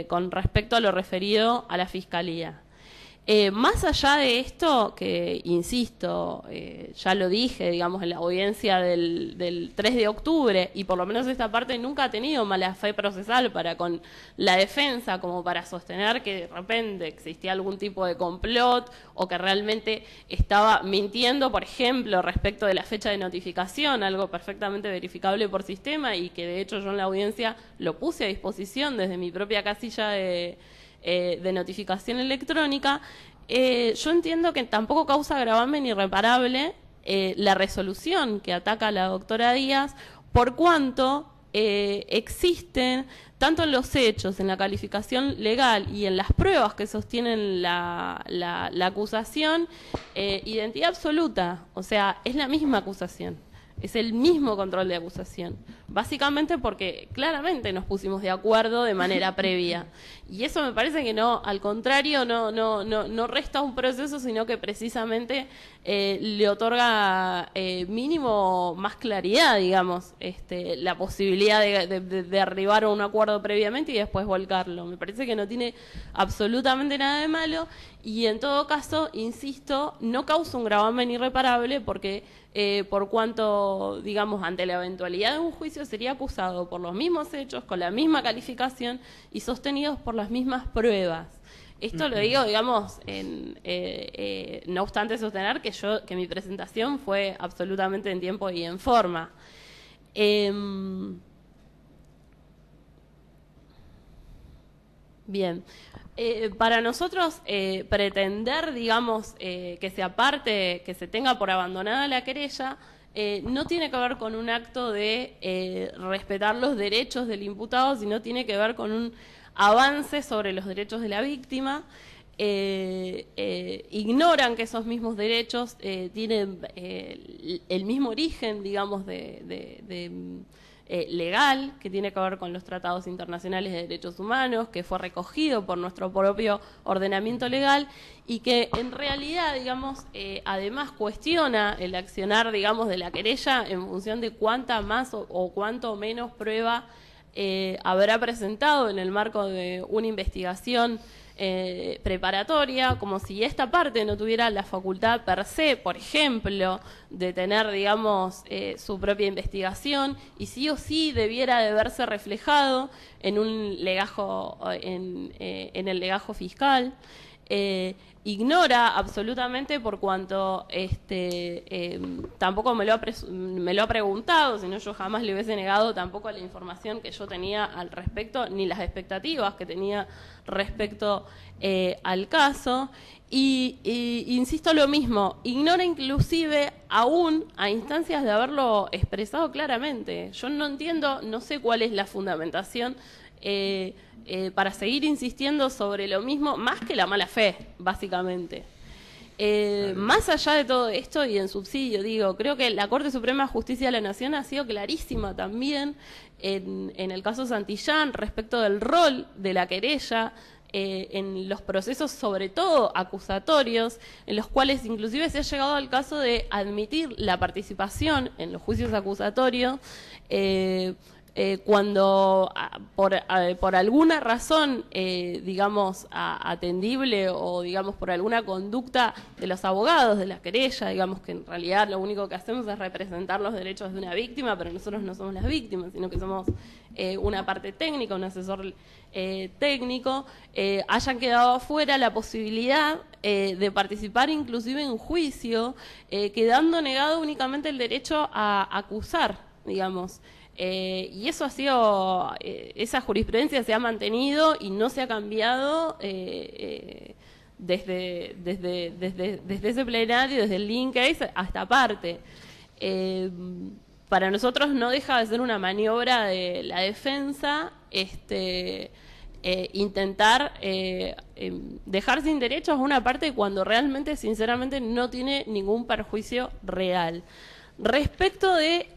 D: con respecto a lo referido a la Fiscalía. Más allá de esto, que insisto, ya lo dije, digamos, en la audiencia del 3 de octubre, y por lo menos esta parte nunca ha tenido mala fe procesal para con la defensa, como para sostener que de repente existía algún tipo de complot o que realmente estaba mintiendo, por ejemplo, respecto de la fecha de notificación, algo perfectamente verificable por sistema y que de hecho yo en la audiencia lo puse a disposición desde mi propia casilla de notificación electrónica. Yo entiendo que tampoco causa gravamen irreparable la resolución que ataca a la doctora Díaz, por cuanto existen, tanto en los hechos, en la calificación legal y en las pruebas que sostienen la acusación, identidad absoluta, o sea, es la misma acusación. Es el mismo control de acusación, básicamente porque claramente nos pusimos de acuerdo de manera previa. Y eso me parece que no, al contrario, no resta un proceso, sino que precisamente le otorga mínimo más claridad, digamos, la posibilidad de arribar a un acuerdo previamente y después volcarlo. Me parece que no tiene absolutamente nada de malo y en todo caso, insisto, no causa un gravamen irreparable porque por cuanto, digamos, ante la eventualidad de un juicio sería acusado por los mismos hechos, con la misma calificación y sostenidos por las mismas pruebas. Esto lo digo, digamos, no obstante sostener que mi presentación fue absolutamente en tiempo y en forma. Bien. Para nosotros pretender, digamos, que se aparte, que se tenga por abandonada la querella, no tiene que ver con un acto de respetar los derechos del imputado, sino tiene que ver con un avance sobre los derechos de la víctima. Ignoran que esos mismos derechos tienen el mismo origen, digamos, legal, que tiene que ver con los tratados internacionales de derechos humanos, que fue recogido por nuestro propio ordenamiento legal y que en realidad, digamos, además cuestiona el accionar, digamos, de la querella en función de cuánta más o cuánto menos prueba habrá presentado en el marco de una investigación preparatoria, como si esta parte no tuviera la facultad per se, por ejemplo, de tener, digamos, su propia investigación y sí o sí debiera de verse reflejado en un legajo, en el legajo fiscal. Ignora absolutamente por cuanto tampoco me lo ha preguntado, sino yo jamás le hubiese negado tampoco la información que yo tenía al respecto, ni las expectativas que tenía respecto al caso. Y insisto lo mismo, ignora inclusive aún a instancias de haberlo expresado claramente. Yo no entiendo, no sé cuál es la fundamentación para seguir insistiendo sobre lo mismo, más que la mala fe, básicamente. Más allá de todo esto y en subsidio, digo, creo que la Corte Suprema de Justicia de la Nación ha sido clarísima también en el caso Santillán respecto del rol de la querella en los procesos, sobre todo acusatorios, en los cuales inclusive se ha llegado al caso de admitir la participación en los juicios acusatorios cuando por alguna razón, digamos, atendible o, digamos, por alguna conducta de los abogados de la querella, digamos que en realidad lo único que hacemos es representar los derechos de una víctima, pero nosotros no somos las víctimas, sino que somos una parte técnica, un asesor técnico, hayan quedado afuera la posibilidad de participar inclusive en juicio, quedando negado únicamente el derecho a acusar, digamos. Y eso ha sido, esa jurisprudencia se ha mantenido y no se ha cambiado desde ese plenario, desde el link case a esta parte. Para nosotros no deja de ser una maniobra de la defensa intentar dejar sin derechos a una parte cuando realmente, sinceramente, no tiene ningún perjuicio real. Respecto de,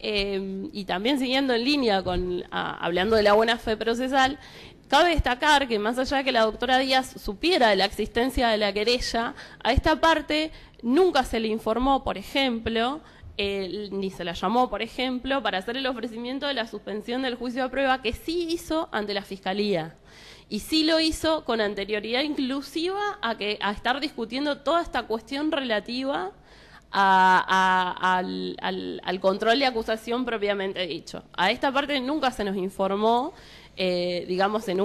D: y también siguiendo en línea con hablando de la buena fe procesal, cabe destacar que más allá de que la doctora Díaz supiera de la existencia de la querella, a esta parte nunca se le informó, por ejemplo, ni se la llamó, por ejemplo, para hacer el ofrecimiento de la suspensión del juicio de prueba, que sí hizo ante la Fiscalía. Y sí lo hizo con anterioridad inclusiva a estar discutiendo toda esta cuestión relativa al control de acusación propiamente dicho. A esta parte nunca se nos informó, digamos, en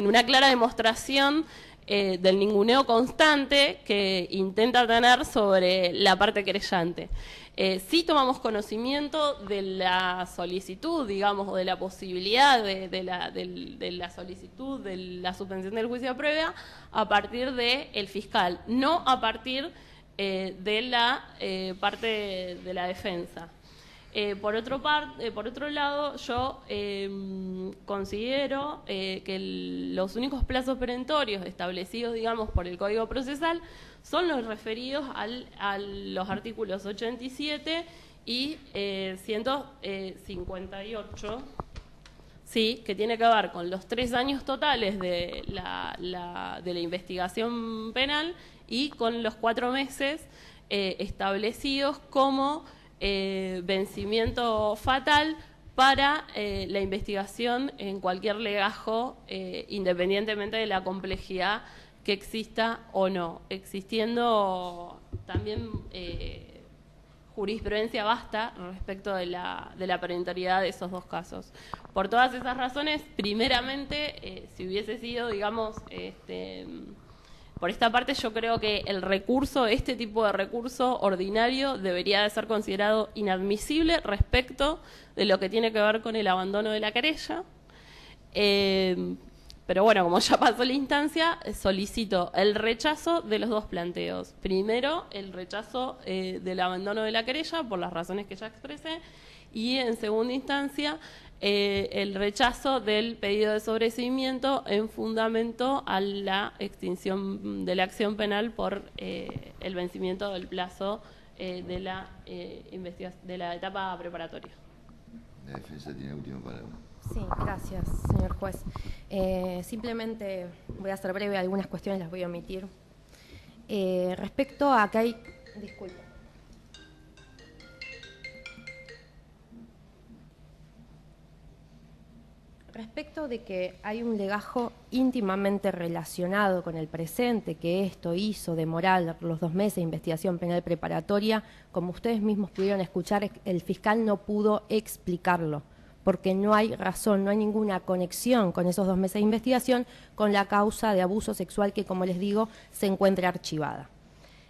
D: una clara demostración del ninguneo constante que intenta tener sobre la parte querellante. Sí tomamos conocimiento de la solicitud, digamos, o de la posibilidad de la solicitud de la suspensión del juicio de prueba a partir del fiscal, no a partir de la parte de la defensa. Por otro lado, yo considero que los únicos plazos perentorios establecidos, digamos, por el Código Procesal son los referidos a los artículos 87 y 158, sí, que tiene que ver con los 3 años totales de la investigación penal y con los 4 meses establecidos como vencimiento fatal para la investigación en cualquier legajo, independientemente de la complejidad que exista o no, existiendo también jurisprudencia vasta respecto de la perentoriedad de esos dos casos. Por todas esas razones, primeramente, si hubiese sido, digamos, por esta parte, yo creo que el recurso, este tipo de recurso ordinario, debería de ser considerado inadmisible respecto de lo que tiene que ver con el abandono de la querella. Pero bueno, como ya pasó la instancia, solicito el rechazo de los dos planteos. Primero, el rechazo del abandono de la querella, por las razones que ya expresé, y en segunda instancia, el rechazo del pedido de sobreseimiento en fundamento a la extinción de la acción penal por el vencimiento del plazo de la etapa preparatoria.
A: La defensa tiene última palabra.
B: Sí, gracias, señor juez. Simplemente voy a ser breve, algunas cuestiones las voy a omitir. Respecto a que hay... Disculpe. Respecto de que hay un legajo íntimamente relacionado con el presente, que esto hizo demorar los 2 meses de investigación penal preparatoria, como ustedes mismos pudieron escuchar, el fiscal no pudo explicarlo, porque no hay razón, no hay ninguna conexión con esos 2 meses de investigación con la causa de abuso sexual que, como les digo, se encuentra archivada.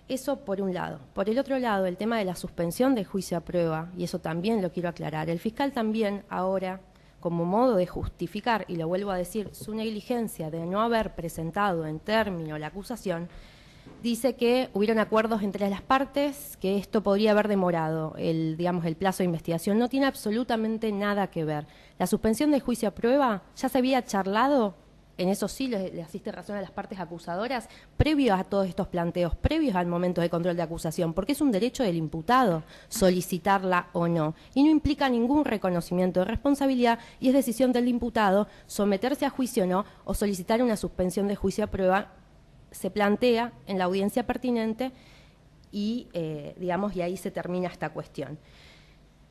B: Eso por un lado. Por el otro lado, el tema de la suspensión del juicio a prueba, y eso también lo quiero aclarar, el fiscal también ahora, como modo de justificar, y lo vuelvo a decir, su negligencia de no haber presentado en término la acusación, dice que hubieron acuerdos entre las partes, que esto podría haber demorado el plazo de investigación. No tiene absolutamente nada que ver. La suspensión del juicio a prueba ya se había charlado en eso sí le asiste razón a las partes acusadoras, previo a todos estos planteos, previos al momento de control de acusación, porque es un derecho del imputado solicitarla o no, y no implica ningún reconocimiento de responsabilidad, y es decisión del imputado someterse a juicio o no, o solicitar una suspensión de juicio a prueba, se plantea en la audiencia pertinente y, digamos, y ahí se termina esta cuestión.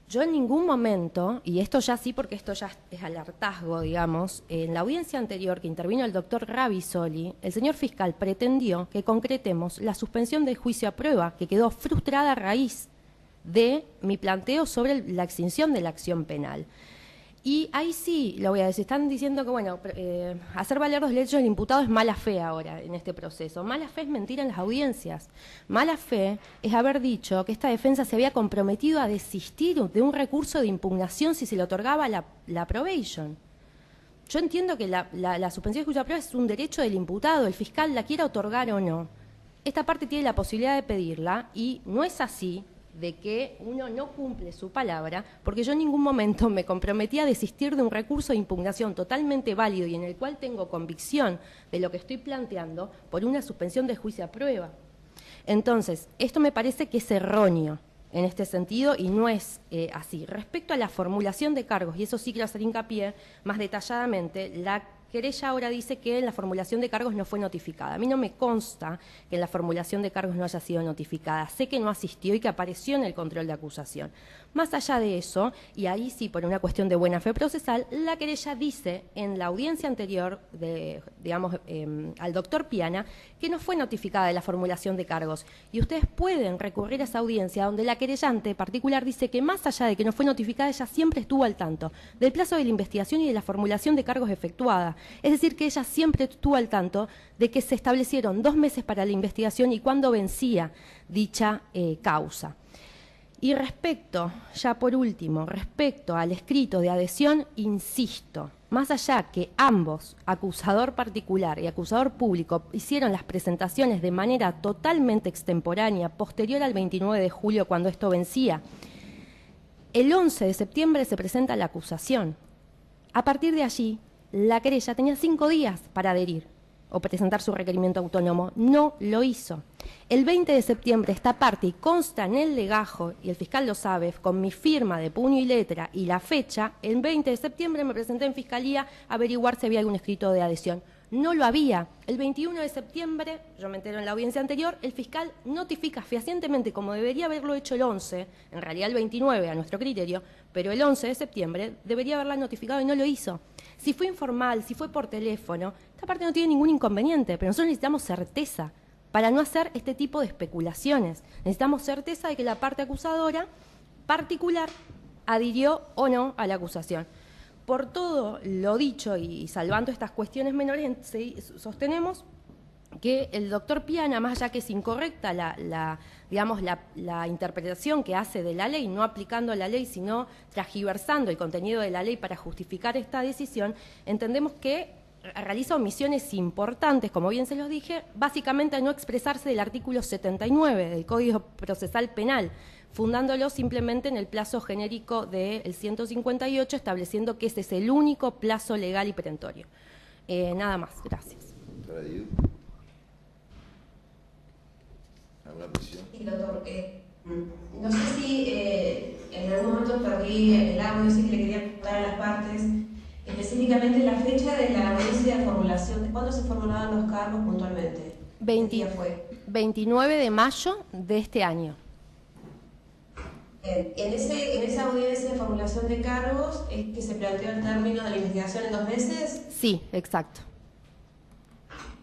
B: Yo en ningún momento, y esto ya sí porque esto ya es al hartazgo, digamos, en la audiencia anterior que intervino el doctor Ravizoli, el señor fiscal pretendió que concretemos la suspensión del juicio a prueba, que quedó frustrada a raíz de mi planteo sobre la extinción de la acción penal. Y ahí sí, lo voy a decir, están diciendo que, bueno, hacer valer los derechos del imputado es mala fe ahora en este proceso. Mala fe es mentir en las audiencias. Mala fe es haber dicho que esta defensa se había comprometido a desistir de un recurso de impugnación si se le otorgaba la probation. Yo entiendo que la suspensión de juicio a prueba es un derecho del imputado, el fiscal la quiera otorgar o no. Esta parte tiene la posibilidad de pedirla y no es así de que uno no cumple su palabra, porque yo en ningún momento me comprometí a desistir de un recurso de impugnación totalmente válido y en el cual tengo convicción de lo que estoy planteando por una suspensión de juicio a prueba. Entonces, esto me parece que es erróneo en este sentido y no es así. Respecto a la formulación de cargos, y eso sí quiero hacer hincapié más detalladamente, la querella ahora dice que la formulación de cargos no fue notificada. A mí no me consta que la formulación de cargos no haya sido notificada. Sé que no asistió y que apareció en el control de acusación. Más allá de eso, y ahí sí por una cuestión de buena fe procesal, la querella dice en la audiencia anterior, al doctor Piana, que no fue notificada de la formulación de cargos. Y ustedes pueden recurrir a esa audiencia donde la querellante particular dice que más allá de que no fue notificada, ella siempre estuvo al tanto del plazo de la investigación y de la formulación de cargos efectuada. Es decir, que ella siempre estuvo al tanto de que se establecieron 2 meses para la investigación y cuándo vencía dicha causa. Y respecto, ya por último, respecto al escrito de adhesión, insisto, más allá que ambos, acusador particular y acusador público, hicieron las presentaciones de manera totalmente extemporánea, posterior al 29 de julio, cuando esto vencía, el 11 de septiembre se presenta la acusación. A partir de allí, la querella tenía 5 días para adherir o presentar su requerimiento autónomo. No lo hizo. El 20 de septiembre esta parte, y consta en el legajo, y el fiscal lo sabe, con mi firma de puño y letra y la fecha, el 20 de septiembre me presenté en Fiscalía a averiguar si había algún escrito de adhesión. No lo había. El 21 de septiembre, yo me entero en la audiencia anterior, el fiscal notifica fehacientemente, como debería haberlo hecho el 11, en realidad el 29 a nuestro criterio, pero el 11 de septiembre debería haberla notificado y no lo hizo. Si fue informal, si fue por teléfono, esta parte no tiene ningún inconveniente, pero nosotros necesitamos certeza para no hacer este tipo de especulaciones. Necesitamos certeza de que la parte acusadora particular adhirió o no a la acusación. Por todo lo dicho y salvando estas cuestiones menores, sostenemos que el doctor Piana, más allá que es incorrecta la interpretación que hace de la ley, no aplicando la ley, sino transgiversando el contenido de la ley para justificar esta decisión, entendemos que realiza omisiones importantes, como bien se los dije, básicamente a no expresarse del artículo 79 del Código Procesal Penal, fundándolo simplemente en el plazo genérico del 158, estableciendo que ese es el único plazo legal y perentorio. Nada más, gracias.
A: ¿Alguna presión?
E: Sí, doctor. No sé si en algún momento perdí el audio, sí que le quería preguntar a las partes, específicamente la fecha de la audiencia de formulación, ¿de cuándo se formulaban los cargos puntualmente? ¿Qué día fue?
B: 29 de mayo de este año.
E: En esa audiencia de formulación de cargos, ¿es que se planteó el término de la investigación en 2 meses?
B: Sí, exacto.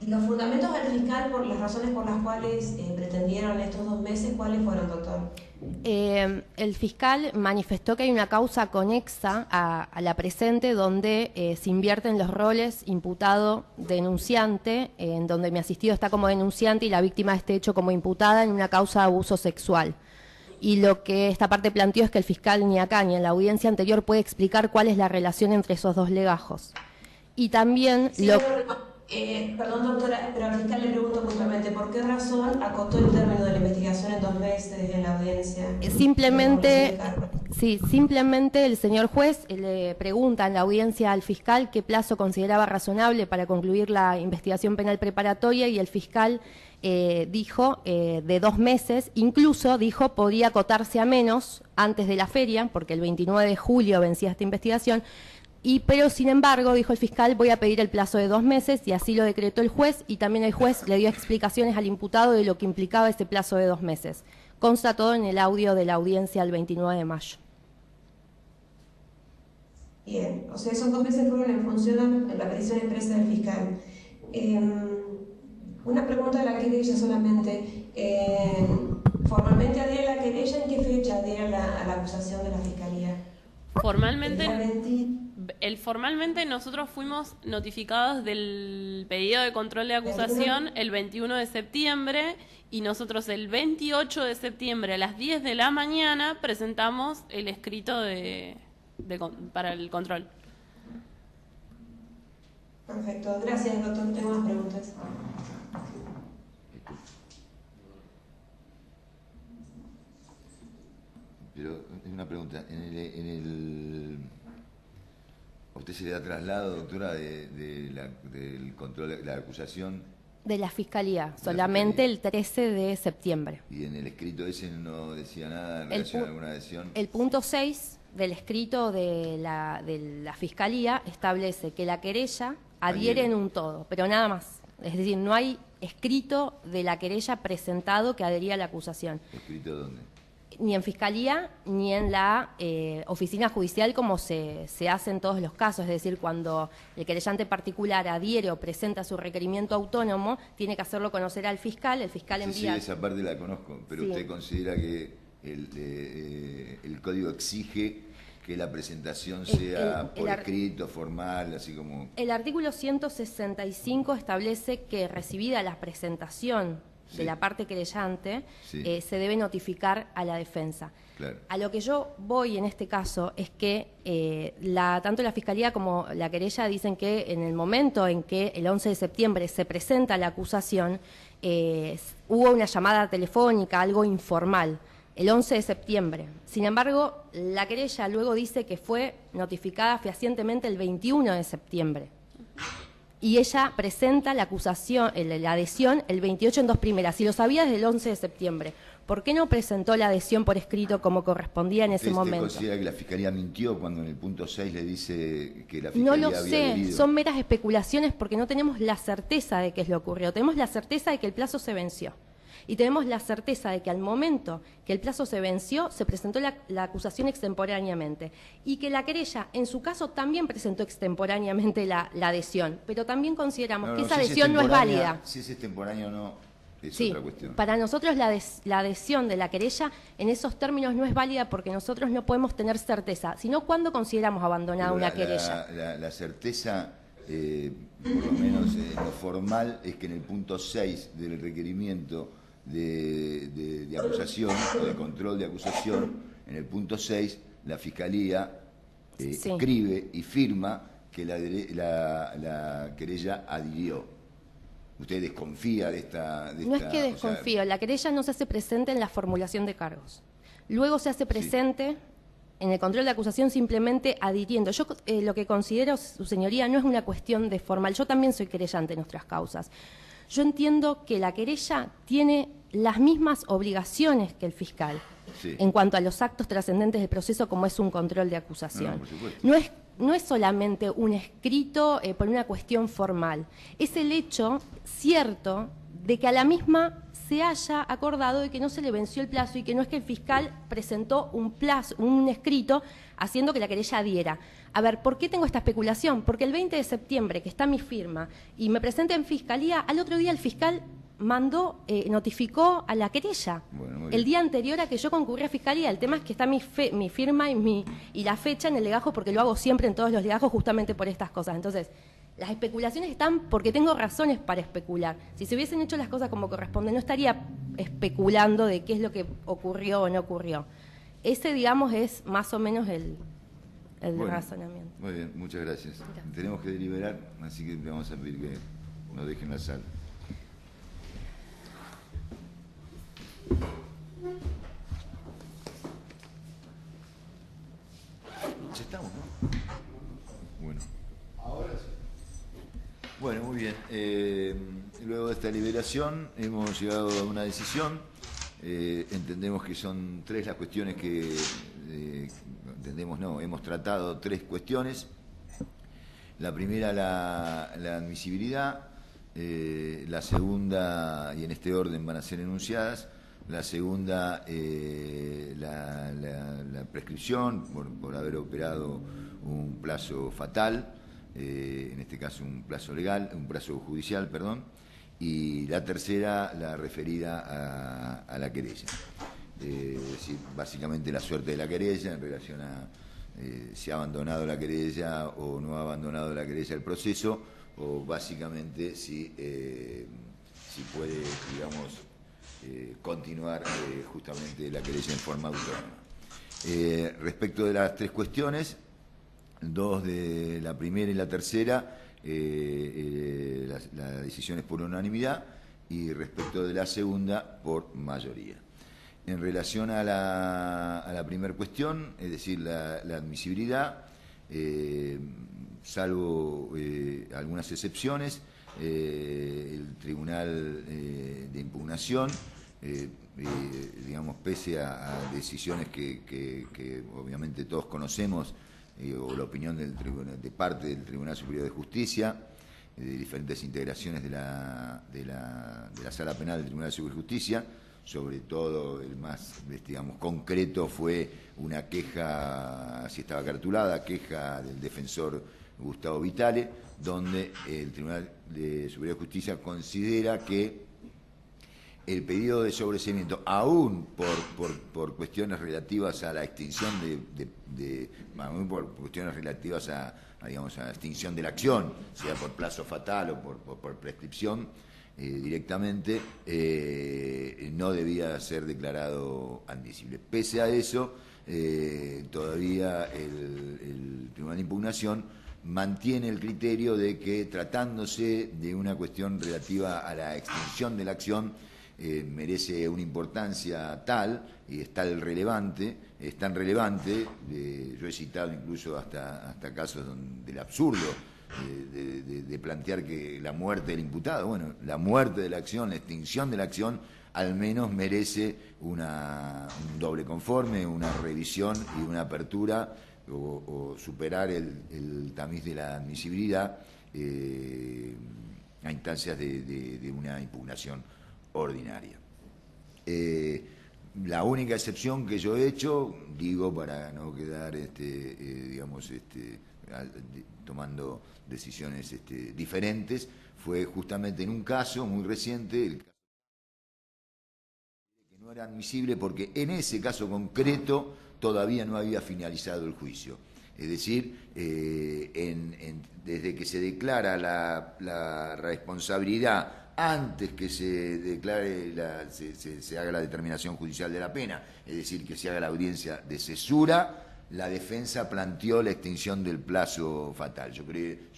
E: ¿Y los fundamentos del fiscal por las razones por las cuales pretendieron estos 2 meses, cuáles fueron, doctor?
B: El fiscal manifestó que hay una causa conexa a la presente donde se invierten los roles imputado-denunciante, en donde mi asistido está como denunciante y la víctima de este hecho como imputada en una causa de abuso sexual. Y lo que esta parte planteó es que el fiscal ni acá ni en la audiencia anterior puede explicar cuál es la relación entre esos 2 legajos. Y también
E: sí, perdón, doctora, pero al fiscal le pregunto puntualmente, ¿por qué razón acotó el término de la investigación en 2 meses en la audiencia?
B: Sí, simplemente el señor juez le pregunta en la audiencia al fiscal qué plazo consideraba razonable para concluir la investigación penal preparatoria y el fiscal dijo de 2 meses, incluso dijo podría acotarse a menos antes de la feria, porque el 29 de julio vencía esta investigación, pero sin embargo, dijo el fiscal, voy a pedir el plazo de 2 meses y así lo decretó el juez y también el juez le dio explicaciones al imputado de lo que implicaba ese plazo de 2 meses. Consta todo en el audio de la audiencia el 29 de mayo.
E: Bien, o sea, esos 2 meses fueron en función de la petición expresa del fiscal. Una pregunta de la querella solamente. ¿Formalmente adhiere la querella? ¿En qué fecha adhiere a la acusación de la fiscalía?
D: Formalmente nosotros fuimos notificados del pedido de control de acusación el 21 de septiembre y nosotros el 28 de septiembre a las 10 de la mañana presentamos el escrito para el control.
E: Perfecto, gracias doctor, no tengo más preguntas.
A: Pero una pregunta, ¿a usted se le da traslado, doctora, del control de la acusación?
B: De la Fiscalía, solamente el 13 de septiembre.
A: ¿Y en el escrito ese no decía nada en relación a alguna adhesión?
B: El punto 6 del escrito de la Fiscalía establece que la querella adhiere en un todo, pero nada más. Es decir, no hay escrito de la querella presentado que adhería a la acusación.
A: ¿Escrito dónde?
B: Ni en Fiscalía ni en la oficina judicial como se hace en todos los casos. Es decir, cuando el querellante particular adhiere o presenta su requerimiento autónomo, tiene que hacerlo conocer al fiscal, el fiscal envía...
A: Sí, esa parte la conozco, pero sí. ¿Usted considera que el código exige que la presentación sea por escrito, formal, así como...?
B: El artículo 165 establece que recibida la presentación de la parte querellante, se debe notificar a la defensa.
A: Claro.
B: A lo que yo voy en este caso es que tanto la Fiscalía como la querella dicen que en el momento en que el 11 de septiembre se presenta la acusación, hubo una llamada telefónica, algo informal, el 11 de septiembre. Sin embargo, la querella luego dice que fue notificada fehacientemente el 21 de septiembre. Y ella presenta la acusación, la adhesión, el 28 en 2 primeras. Si lo sabía desde el 11 de septiembre, ¿por qué no presentó la adhesión por escrito como correspondía en ese momento?
A: ¿Usted considera que la Fiscalía mintió cuando en el punto 6 le dice que la Fiscalía
B: no lo
A: había
B: sé,
A: adherido?
B: Son meras especulaciones porque no tenemos la certeza de qué es lo que ocurrió. Tenemos la certeza de que el plazo se venció. Y tenemos la certeza de que al momento que el plazo se venció, se presentó la acusación extemporáneamente. Y que la querella, en su caso, también presentó extemporáneamente la adhesión. Pero también consideramos que esa adhesión no es válida.
A: Si es extemporáneo o no, es
B: sí,
A: otra cuestión.
B: Para nosotros la adhesión de la querella en esos términos no es válida porque nosotros no podemos tener certeza, sino cuando consideramos abandonada una querella.
A: La certeza, por lo menos en lo formal, es que en el punto 6 del requerimiento de acusación o de control de acusación, en el punto 6 la Fiscalía escribe y firma que la querella adhirió. ¿Usted desconfía de esta...?
B: No es que desconfío, la querella no se hace presente en la formulación de cargos. Luego se hace presente en el control de acusación simplemente adhiriendo. Yo lo que considero, su señoría, no es una cuestión de formal. Yo también soy querellante en nuestras causas. Yo entiendo que la querella tiene las mismas obligaciones que el fiscal en cuanto a los actos trascendentes del proceso, como es un control de acusación. No es solamente un escrito por una cuestión formal. Es el hecho cierto de que a la misma se haya acordado de que no se le venció el plazo y que no es que el fiscal presentó un escrito haciendo que la querella adhiera. A ver, ¿por qué tengo esta especulación? Porque el 20 de septiembre, que está mi firma, y me presenté en Fiscalía, al otro día el fiscal notificó a la querella. El día anterior a que yo concurrí a Fiscalía. El tema es que está mi firma y la fecha en el legajo, porque lo hago siempre en todos los legajos justamente por estas cosas. Entonces, las especulaciones están porque tengo razones para especular. Si se hubiesen hecho las cosas como corresponde, no estaría especulando de qué es lo que ocurrió o no ocurrió. Ese, digamos, es más o menos el razonamiento.
A: Muy bien, muchas gracias. Tenemos que deliberar, así que le vamos a pedir que nos dejen la sala. luego de esta deliberación hemos llegado a una decisión. Entendemos que son tres las cuestiones que... hemos tratado tres cuestiones. La primera, la admisibilidad. La segunda, y en este orden van a ser enunciadas, la segunda, la prescripción por haber operado un plazo fatal, en este caso un plazo legal, un plazo judicial, perdón, y la tercera, la referida a la querella. Es decir, básicamente la suerte de la querella en relación a si ha abandonado la querella o no ha abandonado la querella el proceso, o básicamente si puede, digamos, continuar justamente la querella en forma autónoma. Respecto de las tres cuestiones, dos de la primera y la tercera, la decisión es por unanimidad, y respecto de la segunda, por mayoría. En relación a la primera cuestión, es decir, la admisibilidad, salvo algunas excepciones, el Tribunal de Impugnación, digamos, pese a decisiones que obviamente todos conocemos, o la opinión de parte del Tribunal Superior de Justicia, de diferentes integraciones de la Sala Penal del Tribunal Superior de Justicia, sobre todo el más, digamos, concreto fue una queja, si estaba cartulada, queja del defensor Gustavo Vitale, donde el Tribunal Superior de Justicia considera que el pedido de sobreseimiento, aún por cuestiones relativas a la extinción aún por cuestiones relativas digamos, a la extinción de la acción, sea por plazo fatal o por prescripción, directamente, no debía ser declarado admisible. Pese a eso, todavía el Tribunal de Impugnación mantiene el criterio de que, tratándose de una cuestión relativa a la extinción de la acción, merece una importancia tal, y es tan relevante, yo he citado incluso hasta casos del absurdo, de plantear que la muerte del imputado, bueno, la muerte de la acción, la extinción de la acción, al menos merece un doble conforme, una revisión y una apertura, o superar el tamiz de la admisibilidad a instancias de una impugnación ordinaria. La única excepción que yo he hecho, digo para no quedar digamos, tomando decisiones diferentes, fue justamente en un caso muy reciente, el caso que no era admisible porque en ese caso concreto todavía no había finalizado el juicio. Es decir, desde que se declara la responsabilidad antes que se declare se haga la determinación judicial de la pena, es decir, que se haga la audiencia de cesura, la defensa planteó la extinción del plazo fatal. Yo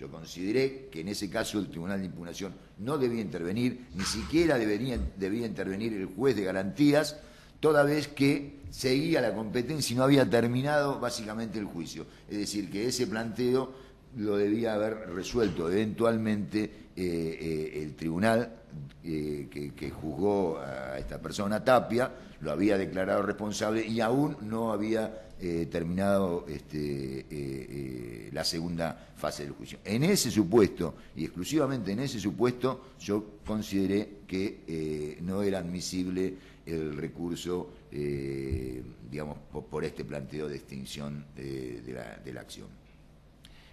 A: consideré que en ese caso el Tribunal de Impugnación no debía intervenir, ni siquiera debía intervenir el juez de garantías, toda vez que seguía la competencia y no había terminado básicamente el juicio. Es decir, que ese planteo lo debía haber resuelto eventualmente el tribunal que juzgó a esta persona, Tapia, lo había declarado responsable y aún no había terminado la segunda fase del juicio. En ese supuesto, y exclusivamente en ese supuesto, yo consideré que no era admisible el recurso, digamos, por este planteo de extinción de la acción.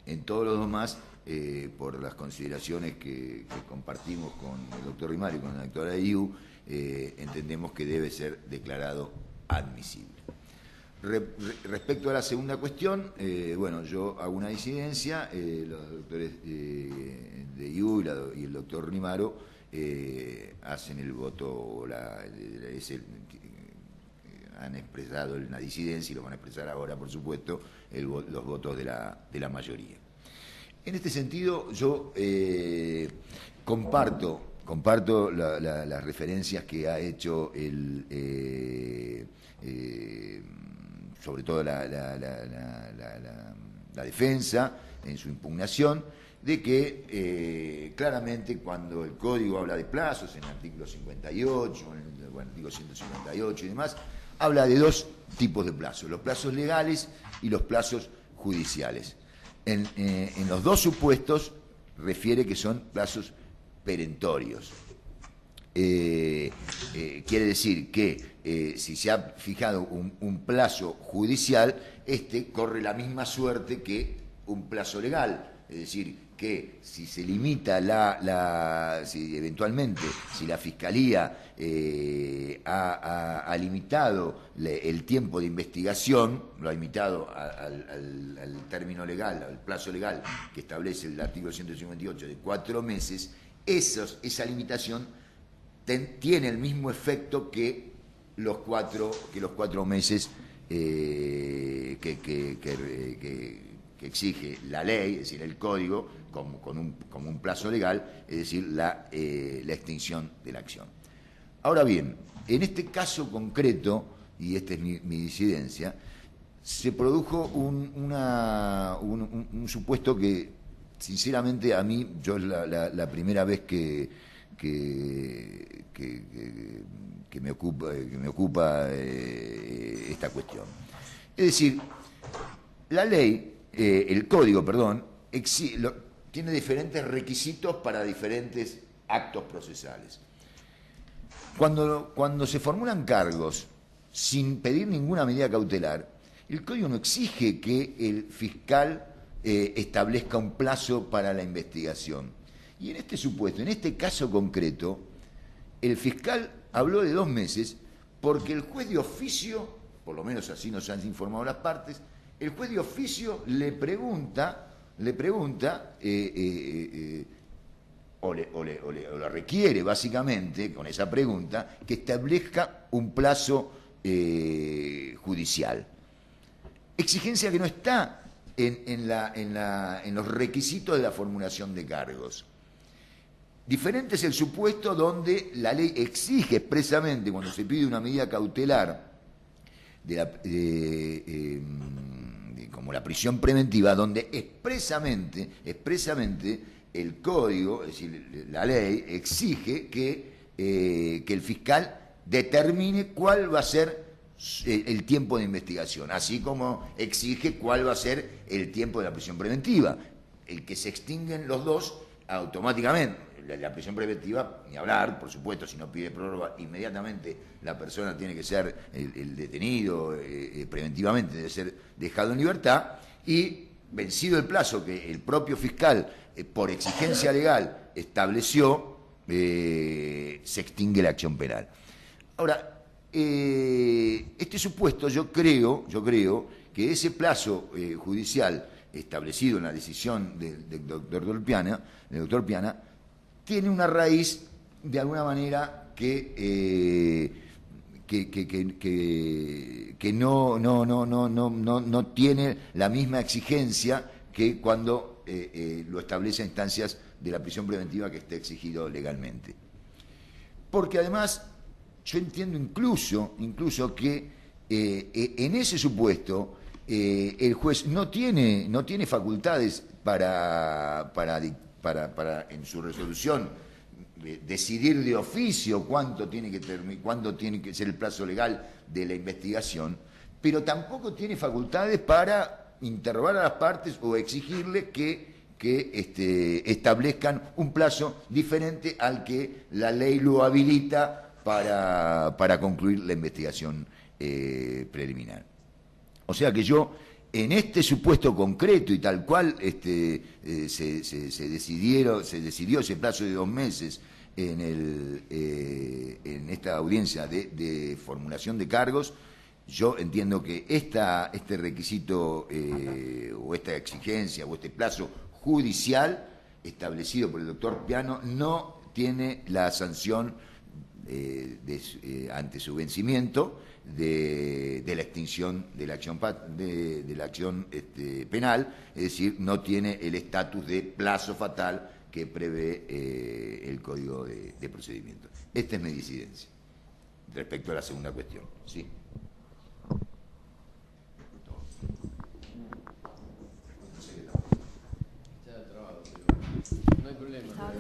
A: En todos los demás, por las consideraciones que compartimos con el doctor Rimario y con la doctora IU, entendemos que debe ser declarado admisible. Respecto a la segunda cuestión, bueno, yo hago una disidencia, los doctores de IU y el doctor Rimaro hacen el voto, han expresado la disidencia y lo van a expresar ahora, por supuesto, los votos de la mayoría. En este sentido, yo comparto las referencias que ha hecho sobre todo la defensa en su impugnación, de que claramente cuando el Código habla de plazos, en el artículo 58, en el artículo 158 y demás, habla de dos tipos de plazos, los plazos legales y los plazos judiciales. En los dos supuestos refiere que son plazos perentorios. Quiere decir que si se ha fijado un plazo judicial, corre la misma suerte que un plazo legal. Es decir, que si se limita si eventualmente, si la Fiscalía ha limitado el tiempo de investigación, lo ha limitado al término legal, al plazo legal que establece el artículo 158 de 4 meses, esa limitación tiene el mismo efecto que los 4 meses que exige la ley, es decir, el Código, como un plazo legal, es decir, la extinción de la acción. Ahora bien, en este caso concreto, y esta es mi disidencia, se produjo un supuesto que, sinceramente, a mí, yo es la primera vez que me ocupa esta cuestión. Es decir, la ley, el Código, perdón, tiene diferentes requisitos para diferentes actos procesales. Cuando se formulan cargos sin pedir ninguna medida cautelar, el Código no exige que el fiscal establezca un plazo para la investigación. Y en este supuesto, en este caso concreto, el fiscal habló de 2 meses porque el juez de oficio, por lo menos así nos han informado las partes, el juez de oficio le pregunta o le requiere básicamente con esa pregunta que establezca un plazo judicial. Exigencia que no está en los requisitos de la formulación de cargos. Diferente es el supuesto donde la ley exige expresamente, cuando se pide una medida cautelar como la prisión preventiva, donde expresamente el Código, es decir, la ley, exige que el fiscal determine cuál va a ser el tiempo de investigación, así como exige cuál va a ser el tiempo de la prisión preventiva. El que se extinguen los dos, automáticamente, la prisión preventiva, ni hablar, por supuesto, si no pide prórroga, inmediatamente la persona tiene que ser, el detenido preventivamente debe ser dejado en libertad, y vencido el plazo que el propio fiscal, por exigencia legal, estableció, se extingue la acción penal. Ahora, este supuesto yo creo que ese plazo judicial establecido en la decisión del doctor Piana, tiene una raíz, de alguna manera, que no tiene la misma exigencia que cuando lo establece a instancias de la prisión preventiva que esté exigido legalmente. Porque además, yo entiendo incluso que en ese supuesto el juez no tiene facultades para en su resolución decidir de oficio cuándo tiene que ser el plazo legal de la investigación, pero tampoco tiene facultades para interrogar a las partes o exigirle que establezcan un plazo diferente al que la ley lo habilita para concluir la investigación preliminar. O sea que yo, en este supuesto concreto y tal cual se decidió ese plazo de 2 meses en esta audiencia de formulación de cargos, yo entiendo que este requisito o esta exigencia o este plazo judicial establecido por el doctor Piano no tiene la sanción ante su vencimiento de la extinción de la acción penal, es decir, no tiene el estatus de plazo fatal que prevé el Código de Procedimiento. Esta es mi disidencia respecto a la segunda cuestión. Sí.
F: problema.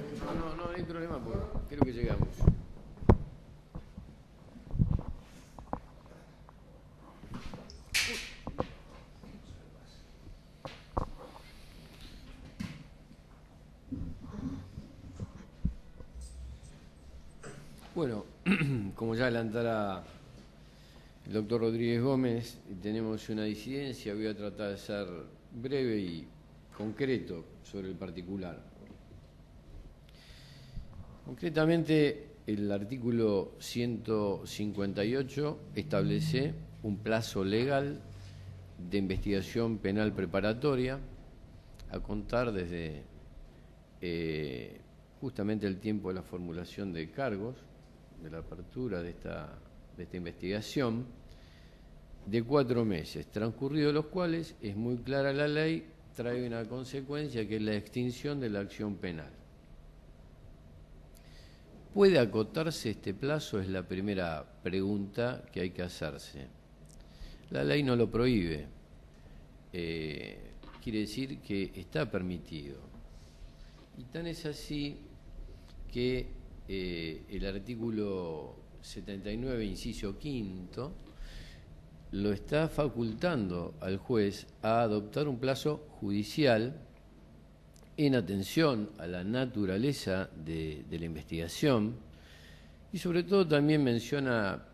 F: No hay problema, porque creo que llegamos. Bueno, como ya adelantara el doctor Rodríguez Gómez, tenemos una disidencia. Voy a tratar de ser breve y concreto sobre el particular. Concretamente, el artículo 158 establece un plazo legal de investigación penal preparatoria a contar desde justamente el tiempo de la formulación de cargos, de la apertura de esta investigación, de 4 meses, transcurridos los cuales, es muy clara la ley, trae una consecuencia que es la extinción de la acción penal. ¿Puede acotarse este plazo? Es la primera pregunta que hay que hacerse. La ley no lo prohíbe, quiere decir que está permitido. Y tan es así que el artículo 79, inciso quinto, lo está facultando al juez a adoptar un plazo judicial en atención a la naturaleza de la investigación, y sobre todo también menciona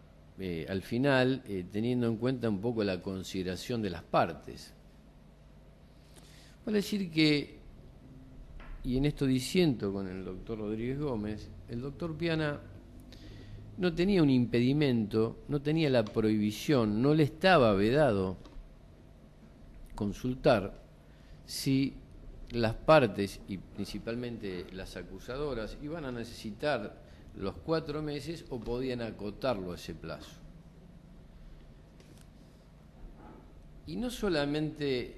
F: al final, teniendo en cuenta un poco la consideración de las partes. Vale decir que, y en esto disiento con el doctor Rodríguez Gómez, el doctor Piana no tenía un impedimento, no tenía la prohibición, no le estaba vedado consultar si las partes, y principalmente las acusadoras, iban a necesitar los 4 meses o podían acotarlo a ese plazo. Y no solamente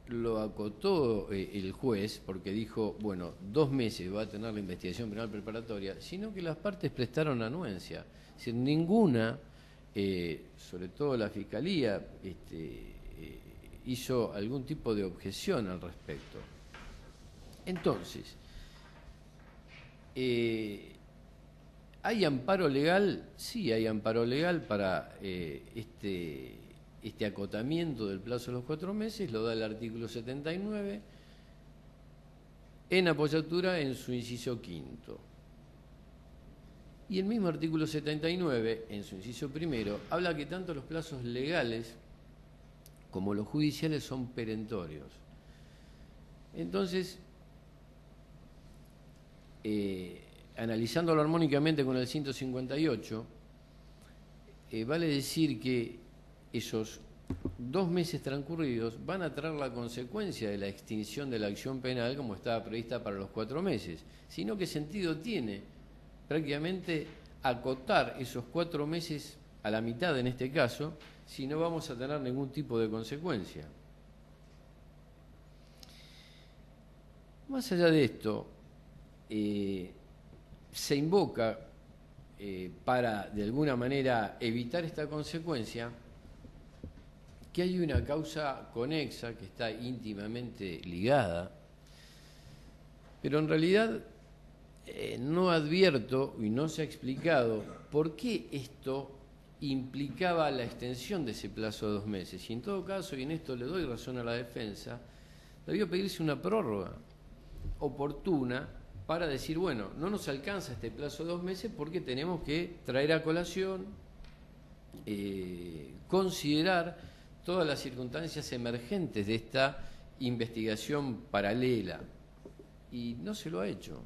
F: lo acotó el juez, porque dijo, bueno, 2 meses va a tener la investigación penal preparatoria, sino que las partes prestaron anuencia. Es decir, ninguna, sobre todo la Fiscalía, hizo algún tipo de objeción al respecto. Entonces, ¿hay amparo legal? Sí, hay amparo legal para este acotamiento del plazo de los 4 meses, lo da el artículo 79, en apoyatura en su inciso quinto. Y el mismo artículo 79, en su inciso primero, habla que tanto los plazos legales como los judiciales son perentorios. Entonces, analizándolo armónicamente con el 158, vale decir que esos 2 meses transcurridos van a traer la consecuencia de la extinción de la acción penal como estaba prevista para los 4 meses, sino que sentido tiene prácticamente acotar esos 4 meses a la mitad en este caso, si no vamos a tener ningún tipo de consecuencia. Más allá de esto, se invoca para de alguna manera evitar esta consecuencia que hay una causa conexa que está íntimamente ligada, pero en realidad no advierto y no se ha explicado por qué esto implicaba la extensión de ese plazo de 2 meses. Y en todo caso, y en esto le doy razón a la defensa, debió pedirse una prórroga oportuna para decir, bueno, no nos alcanza este plazo de 2 meses porque tenemos que traer a colación, considerar todas las circunstancias emergentes de esta investigación paralela. Y no se lo ha hecho.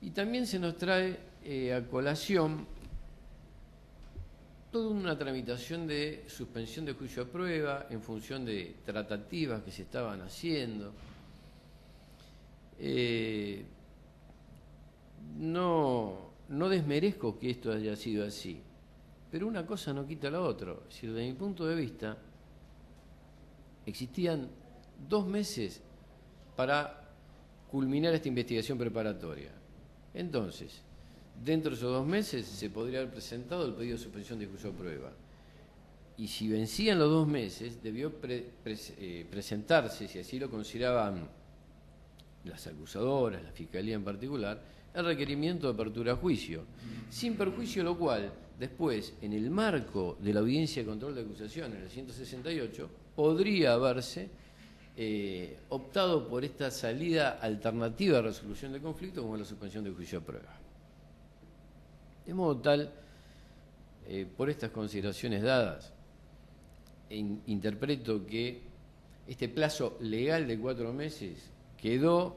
F: Y también se nos trae a colación toda una tramitación de suspensión de juicio a prueba en función de tratativas que se estaban haciendo. No desmerezco que esto haya sido así, pero una cosa no quita la otra. Es decir, desde mi punto de vista, existían 2 meses para culminar esta investigación preparatoria. Entonces, dentro de esos 2 meses se podría haber presentado el pedido de suspensión de juicio a prueba. Y si vencían los 2 meses, debió presentarse, si así lo consideraban las acusadoras, la Fiscalía en particular, el requerimiento de apertura a juicio, sin perjuicio lo cual, después, en el marco de la audiencia de control de acusación, en el 168, podría haberse optado por esta salida alternativa de resolución de conflicto como la suspensión de juicio a prueba. De modo tal, por estas consideraciones dadas, interpreto que este plazo legal de 4 meses quedó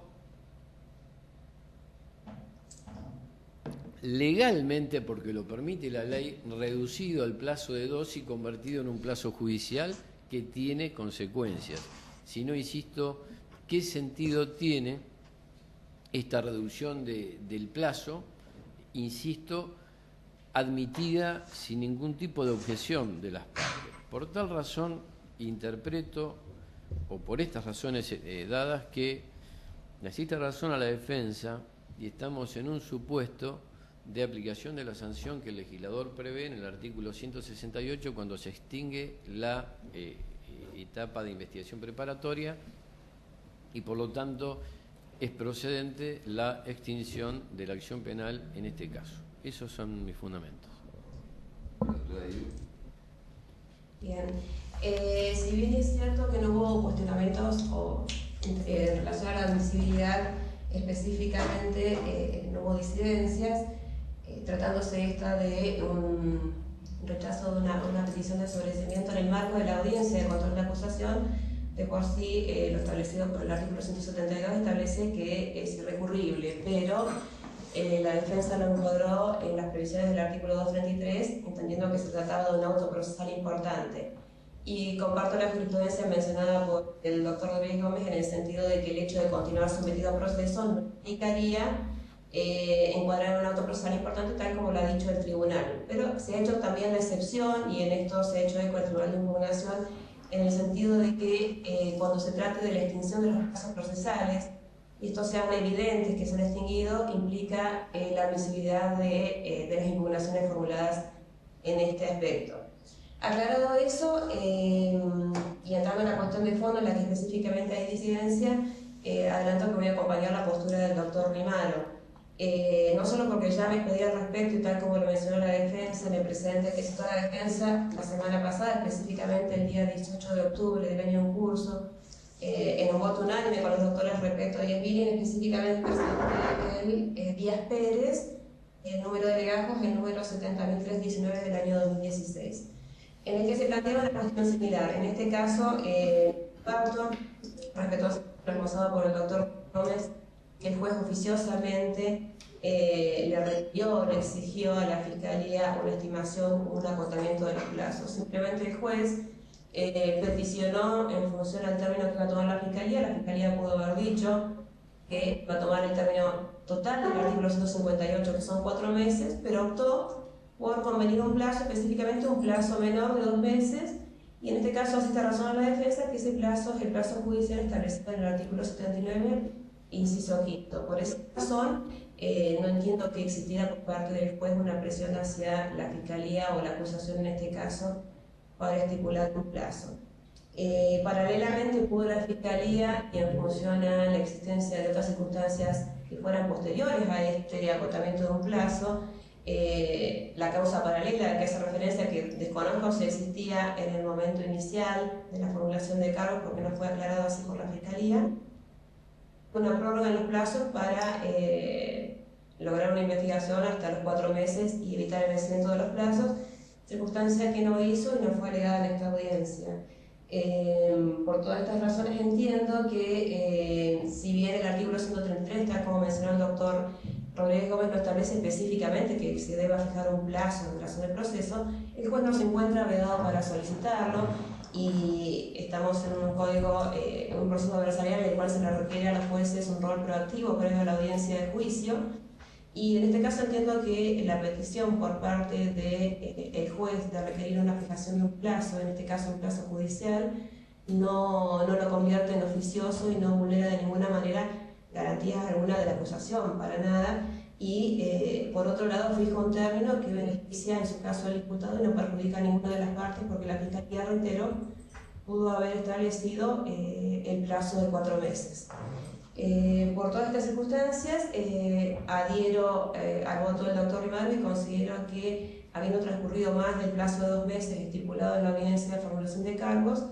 F: legalmente, porque lo permite la ley, reducido al plazo de 2 y convertido en un plazo judicial que tiene consecuencias. Si no, insisto, ¿qué sentido tiene esta reducción del plazo? Insisto, admitida sin ningún tipo de objeción de las partes. Por tal razón, interpreto, o por estas razones dadas, que existe razón a la defensa y estamos en un supuesto de aplicación de la sanción que el legislador prevé en el artículo 168 cuando se extingue la etapa de investigación preparatoria y por lo tanto es procedente la extinción de la acción penal en este caso. Esos son mis fundamentos.
E: Bien. Si bien es cierto que no hubo cuestionamientos en relación a la admisibilidad específicamente, no hubo disidencias, tratándose esta de un rechazo de una petición de sobreseimiento en el marco de la audiencia de control de acusación, de por sí lo establecido por el artículo 172 establece que es irrecurrible, pero la defensa lo encuadró en las previsiones del artículo 233, entendiendo que se trataba de un auto procesal importante. Y comparto la jurisprudencia mencionada por el doctor Rodríguez Gómez en el sentido de que el hecho de continuar sometido a proceso no implicaría encuadrar un auto procesal importante tal como lo ha dicho el tribunal. Pero se ha hecho también la excepción, y en esto se ha hecho eco el Tribunal de Impugnación, en el sentido de que cuando se trate de la extinción de los plazos procesales, y estos sean evidentes que se han extinguido, implica la admisibilidad de las impugnaciones formuladas en este aspecto. Aclarado eso, y entrando en la cuestión de fondo en la que específicamente hay disidencia, adelanto que voy a acompañar la postura del doctor Rimaro. No solo porque ya me pedí al respecto y tal como lo mencionó la defensa en el precedente que citó la defensa la semana pasada, específicamente el día 18 de octubre del año en curso, en un voto unánime con los doctores respecto a Yesvilin, específicamente el presidente Díaz Pérez, el número de legajos, el número 70.319 del año 2016. En el que se plantea una cuestión similar. En este caso, pacto respetuoso realizado por el doctor Gómez, que el juez oficiosamente le requirió, le exigió a la Fiscalía una estimación, un acotamiento de los plazos. Simplemente el juez peticionó en función al término que iba a tomar la Fiscalía pudo haber dicho que iba a tomar el término total del artículo 158, que son 4 meses, pero optó por convenir un plazo, específicamente un plazo menor de 2 meses, y en este caso hace esta razón a la defensa que ese plazo es el plazo judicial establecido en el artículo 79, inciso quinto. Por esa razón, no entiendo que existiera por parte del juez una presión hacia la Fiscalía o la acusación en este caso para estipular un plazo. Paralelamente pudo la Fiscalía, y en función a la existencia de otras circunstancias que fueran posteriores a este acotamiento de un plazo, la causa paralela que hace referencia, que desconozco si existía en el momento inicial de la formulación de cargos porque no fue aclarado así por la Fiscalía, una prórroga en los plazos para lograr una investigación hasta los 4 meses y evitar el vencimiento de los plazos, circunstancia que no hizo y no fue alegada en esta audiencia. Por todas estas razones entiendo que si bien el artículo 133, tal como mencionó el doctor Rodríguez Gómez, no establece específicamente que se deba fijar un plazo en relación al proceso, el juez no se encuentra vedado para solicitarlo, y estamos en un código, en un proceso adversarial en el cual se le requiere a los jueces un rol proactivo previo a la audiencia de juicio, y en este caso entiendo que la petición por parte del juez de requerir una fijación de un plazo, en este caso un plazo judicial, no lo convierte en oficioso y no vulnera de ninguna manera garantías alguna de la acusación, para nada, y por otro lado fija un término que beneficia en su caso al imputado y no perjudica a ninguna de las partes, porque la Fiscalía, reitero, pudo haber establecido el plazo de 4 meses. Por todas estas circunstancias, adhiero al voto del doctor Rimaro y considero que, habiendo transcurrido más del plazo de 2 meses estipulado en la audiencia de formulación de cargos,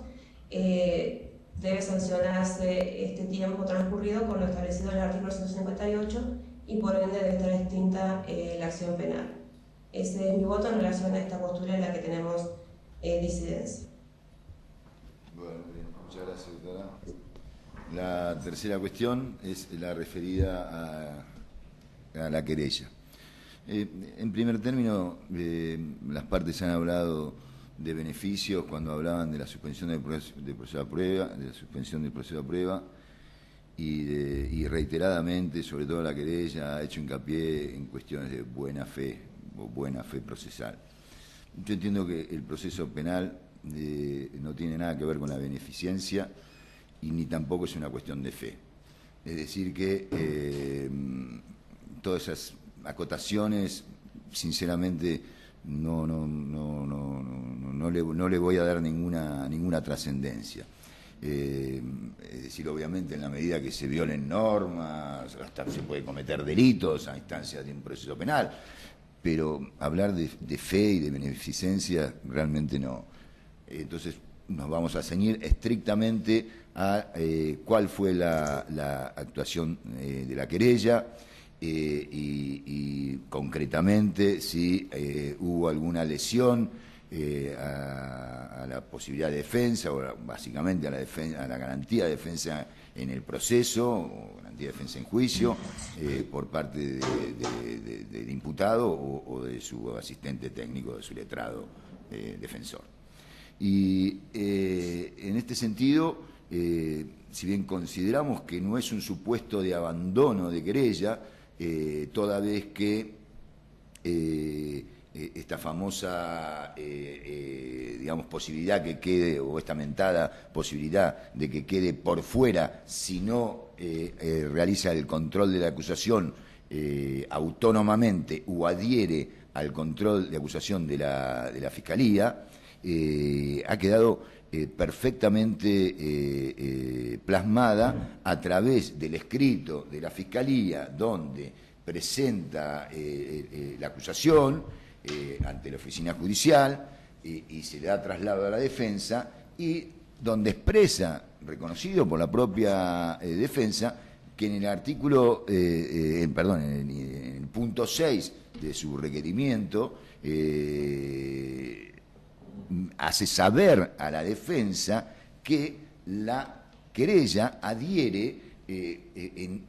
E: debe sancionarse este tiempo transcurrido con lo establecido en el artículo 158 y por ende debe estar extinta la acción penal. Ese es mi voto en relación a esta postura en la que tenemos disidencia.
A: Bueno, bien, muchas gracias, doctora. La tercera cuestión es la referida a la querella. En primer término, las partes han hablado de beneficios cuando hablaban de la suspensión del proceso de prueba, de la suspensión del proceso de prueba, y reiteradamente, sobre todo la querella, ha hecho hincapié en cuestiones de buena fe o buena fe procesal. Yo entiendo que el proceso penal no tiene nada que ver con la beneficencia y ni tampoco es una cuestión de fe. Es decir que todas esas acotaciones, sinceramente, no le voy a dar ninguna trascendencia. Es decir, obviamente, en la medida que se violen normas, hasta se puede cometer delitos a instancias de un proceso penal, pero hablar de fe y de beneficencia realmente no. Entonces, nos vamos a ceñir estrictamente a cuál fue la actuación de la querella y concretamente si hubo alguna lesión a la posibilidad de defensa o básicamente a la garantía de defensa en el proceso o garantía de defensa en juicio por parte del imputado o de su asistente técnico, de su letrado defensor. Y en este sentido, si bien consideramos que no es un supuesto de abandono de querella, toda vez que esta famosa, digamos, posibilidad que quede, o esta mentada posibilidad de que quede por fuera si no realiza el control de la acusación autónomamente o adhiere al control de acusación de la Fiscalía, ha quedado perfectamente plasmada a través del escrito de la Fiscalía, donde presenta la acusación ante la oficina judicial y se le da traslado a la defensa, y donde expresa, reconocido por la propia defensa, que en el artículo, en el punto 6 de su requerimiento, hace saber a la defensa que la querella adhiere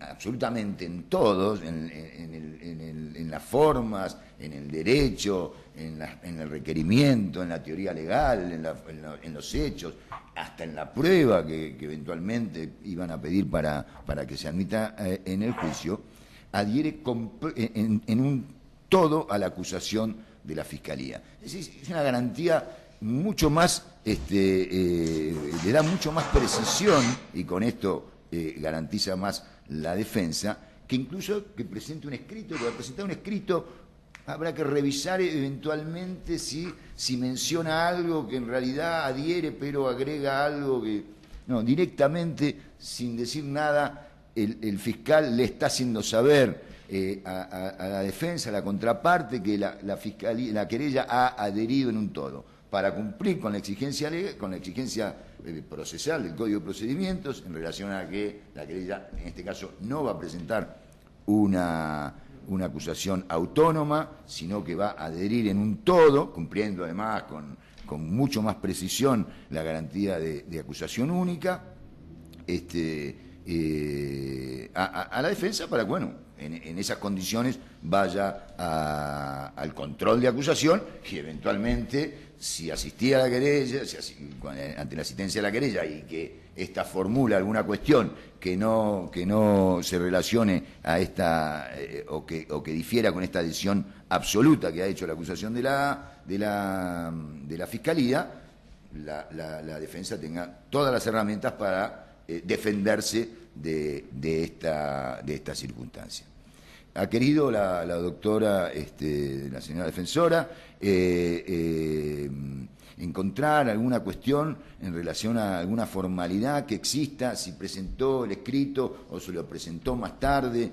A: absolutamente en todos, en las formas, en el derecho, en el requerimiento, en la teoría legal, en los hechos, hasta en la prueba que eventualmente iban a pedir para que se admita en el juicio, adhiere en un todo a la acusación de la Fiscalía. Es una garantía mucho más, le da mucho más precisión, y con esto garantiza más la defensa, que incluso que presente un escrito. Para presentar un escrito habrá que revisar eventualmente si menciona algo que en realidad adhiere, pero agrega algo que... No, directamente, sin decir nada, el fiscal le está haciendo saber a la defensa, a la contraparte, que la Fiscalía, la querella ha adherido en un todo, para cumplir con la exigencia legal, con la exigencia procesal del Código de Procedimientos, en relación a que la querella, en este caso, no va a presentar una acusación autónoma, sino que va a adherir en un todo, cumpliendo además con mucho más precisión la garantía de acusación única, a la defensa, para que, bueno, en esas condiciones vaya al control de acusación y eventualmente, si asistía a la querella, ante la asistencia a la querella y que ésta formula alguna cuestión que no se relacione a esta o que difiera con esta decisión absoluta que ha hecho la acusación de la Fiscalía, la defensa tenga todas las herramientas para defenderse de esta circunstancia. Ha querido la doctora, la señora defensora, encontrar alguna cuestión en relación a alguna formalidad que exista, si presentó el escrito o se lo presentó más tarde.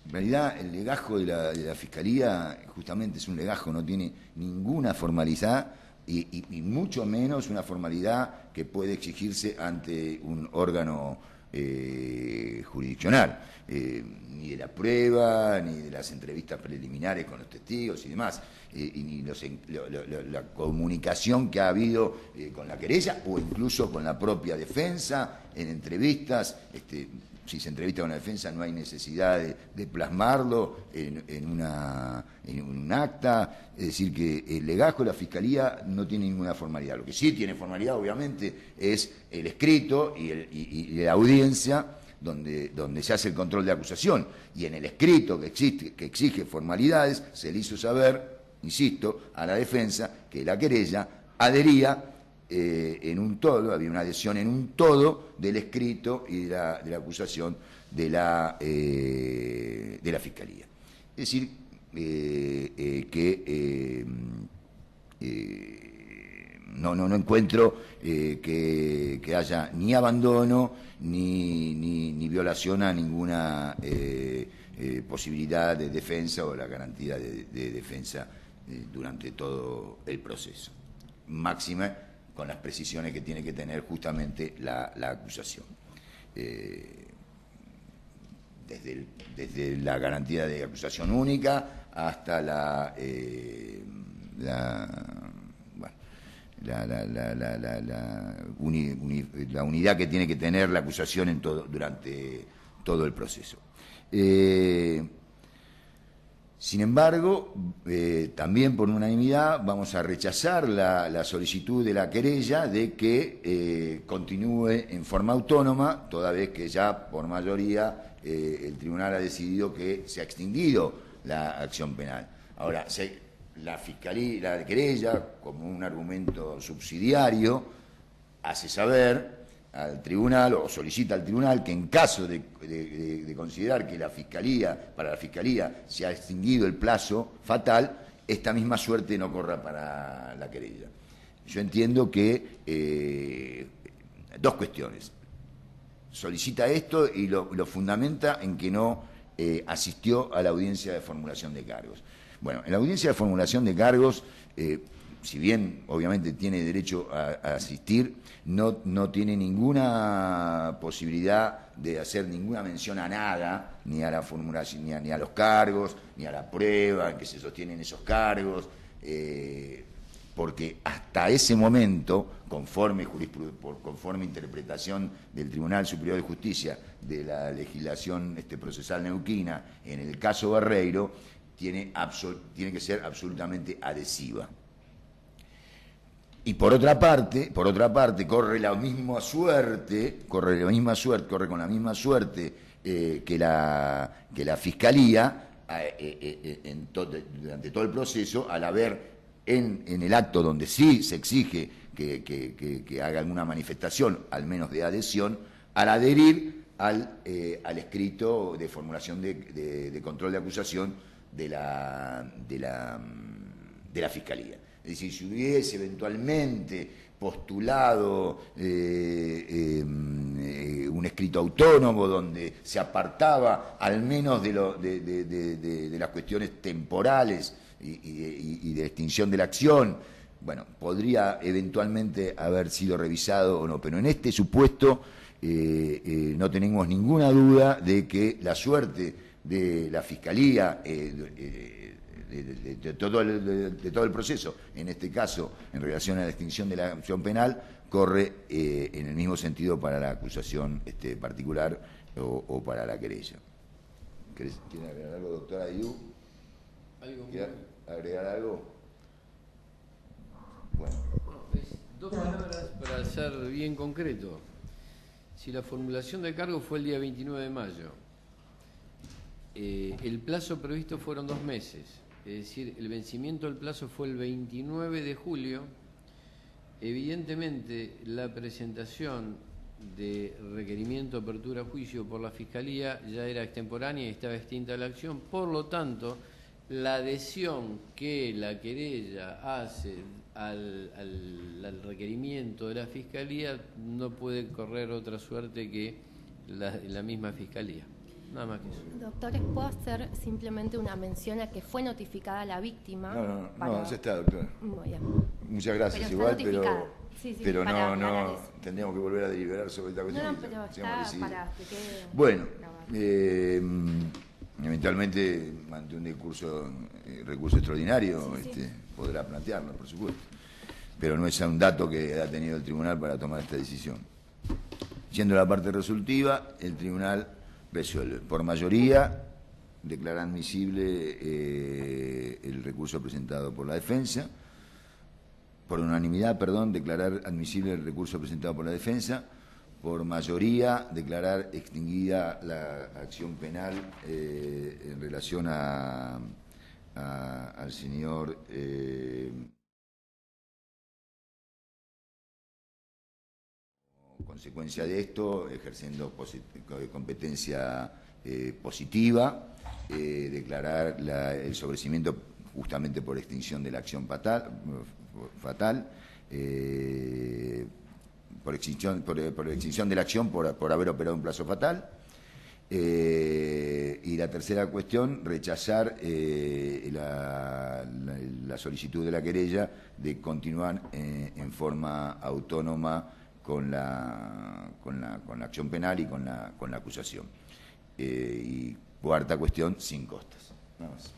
A: En realidad, el legajo de la Fiscalía justamente es un legajo, no tiene ninguna formalidad y mucho menos una formalidad que puede exigirse ante un órgano jurisdiccional, ni de la prueba, ni de las entrevistas preliminares con los testigos y demás, ni la comunicación que ha habido con la querella o incluso con la propia defensa en entrevistas. Si se entrevista con la defensa no hay necesidad de plasmarlo en un acta, es decir, que el legajo de la Fiscalía no tiene ninguna formalidad. Lo que sí tiene formalidad, obviamente, es el escrito y la audiencia donde se hace el control de acusación. Y en el escrito que exige formalidades, se le hizo saber, insisto, a la defensa que la querella adhería en un todo, había una adhesión en un todo del escrito y de la acusación de la Fiscalía. Es decir, que no encuentro que haya ni abandono ni violación a ninguna posibilidad de defensa o la garantía de defensa durante todo el proceso. Máxima con las precisiones que tiene que tener justamente la acusación. Desde la garantía de acusación única hasta la unidad que tiene que tener la acusación durante todo el proceso. Sin embargo, también por unanimidad vamos a rechazar la solicitud de la querella de que continúe en forma autónoma, toda vez que ya por mayoría el tribunal ha decidido que se ha extinguido la acción penal. Ahora, la Fiscalía, la querella, como un argumento subsidiario, hace saber al tribunal o solicita al tribunal que en caso de considerar que para la Fiscalía se ha extinguido el plazo fatal, esta misma suerte no corra para la querella. Yo entiendo que dos cuestiones. Solicita esto y lo fundamenta en que no asistió a la audiencia de formulación de cargos. Bueno, en la audiencia de formulación de cargos, si bien obviamente tiene derecho a asistir, no tiene ninguna posibilidad de hacer ninguna mención a nada, ni a la formulación, ni a los cargos, ni a la prueba en que se sostienen esos cargos, porque hasta ese momento, conforme interpretación del Tribunal Superior de Justicia de la legislación procesal neuquina, en el caso Barreiro, tiene que ser absolutamente adhesiva. Y por otra parte, corre con la misma suerte que la Fiscalía durante todo el proceso, al haber en el acto donde sí se exige que haga alguna manifestación, al menos de adhesión, al adherir al escrito de formulación de control de acusación de la Fiscalía. Es decir, si hubiese eventualmente postulado un escrito autónomo donde se apartaba al menos de las cuestiones temporales y de extinción de la acción, bueno, podría eventualmente haber sido revisado o no, pero en este supuesto no tenemos ninguna duda de que la suerte de la Fiscalía de todo el proceso, en este caso en relación a la extinción de la acción penal, corre en el mismo sentido para la acusación particular o para la querella. ¿Quiere agregar algo, doctora Ayú? ¿Quiere agregar algo? Bueno.
F: Dos palabras para ser bien concreto. Si la formulación de cargo fue el día 29 de mayo, el plazo previsto fueron 2 meses. Es decir, el vencimiento del plazo fue el 29 de julio. Evidentemente, la presentación de requerimiento de apertura a juicio por la Fiscalía ya era extemporánea y estaba extinta la acción. Por lo tanto, la adhesión que la querella hace al requerimiento de la Fiscalía no puede correr otra suerte que la misma Fiscalía. Nada más que eso.
B: Doctores, ¿puedo hacer simplemente una mención a que fue notificada la víctima?
A: No, ya está, doctor.
B: Muy bien.
A: Muchas gracias,
B: Pero
A: igual,
B: está notificada. Sí,
A: pero
B: para aclarar eso.
A: tendríamos que volver a deliberar sobre esta cuestión.
B: No, pero está para que quede
A: bueno,
B: grabado.
A: eventualmente, ante un recurso extraordinario, podrá plantearlo, por supuesto. Pero no es un dato que ha tenido el tribunal para tomar esta decisión. Yendo a la parte resolutiva, el tribunal resuelve. Por mayoría, declara admisible el recurso presentado por la defensa. Por unanimidad, declarar admisible el recurso presentado por la defensa. Por mayoría, declarar extinguida la acción penal en relación al señor consecuencia de esto, ejerciendo competencia positiva, declarar el sobreseimiento justamente por extinción de la acción fatal, por extinción de la acción por haber operado un plazo fatal. Y la tercera cuestión, rechazar la solicitud de la querella de continuar en forma autónoma con la acción penal y con la acusación. Y cuarta cuestión, sin costas. Nada más.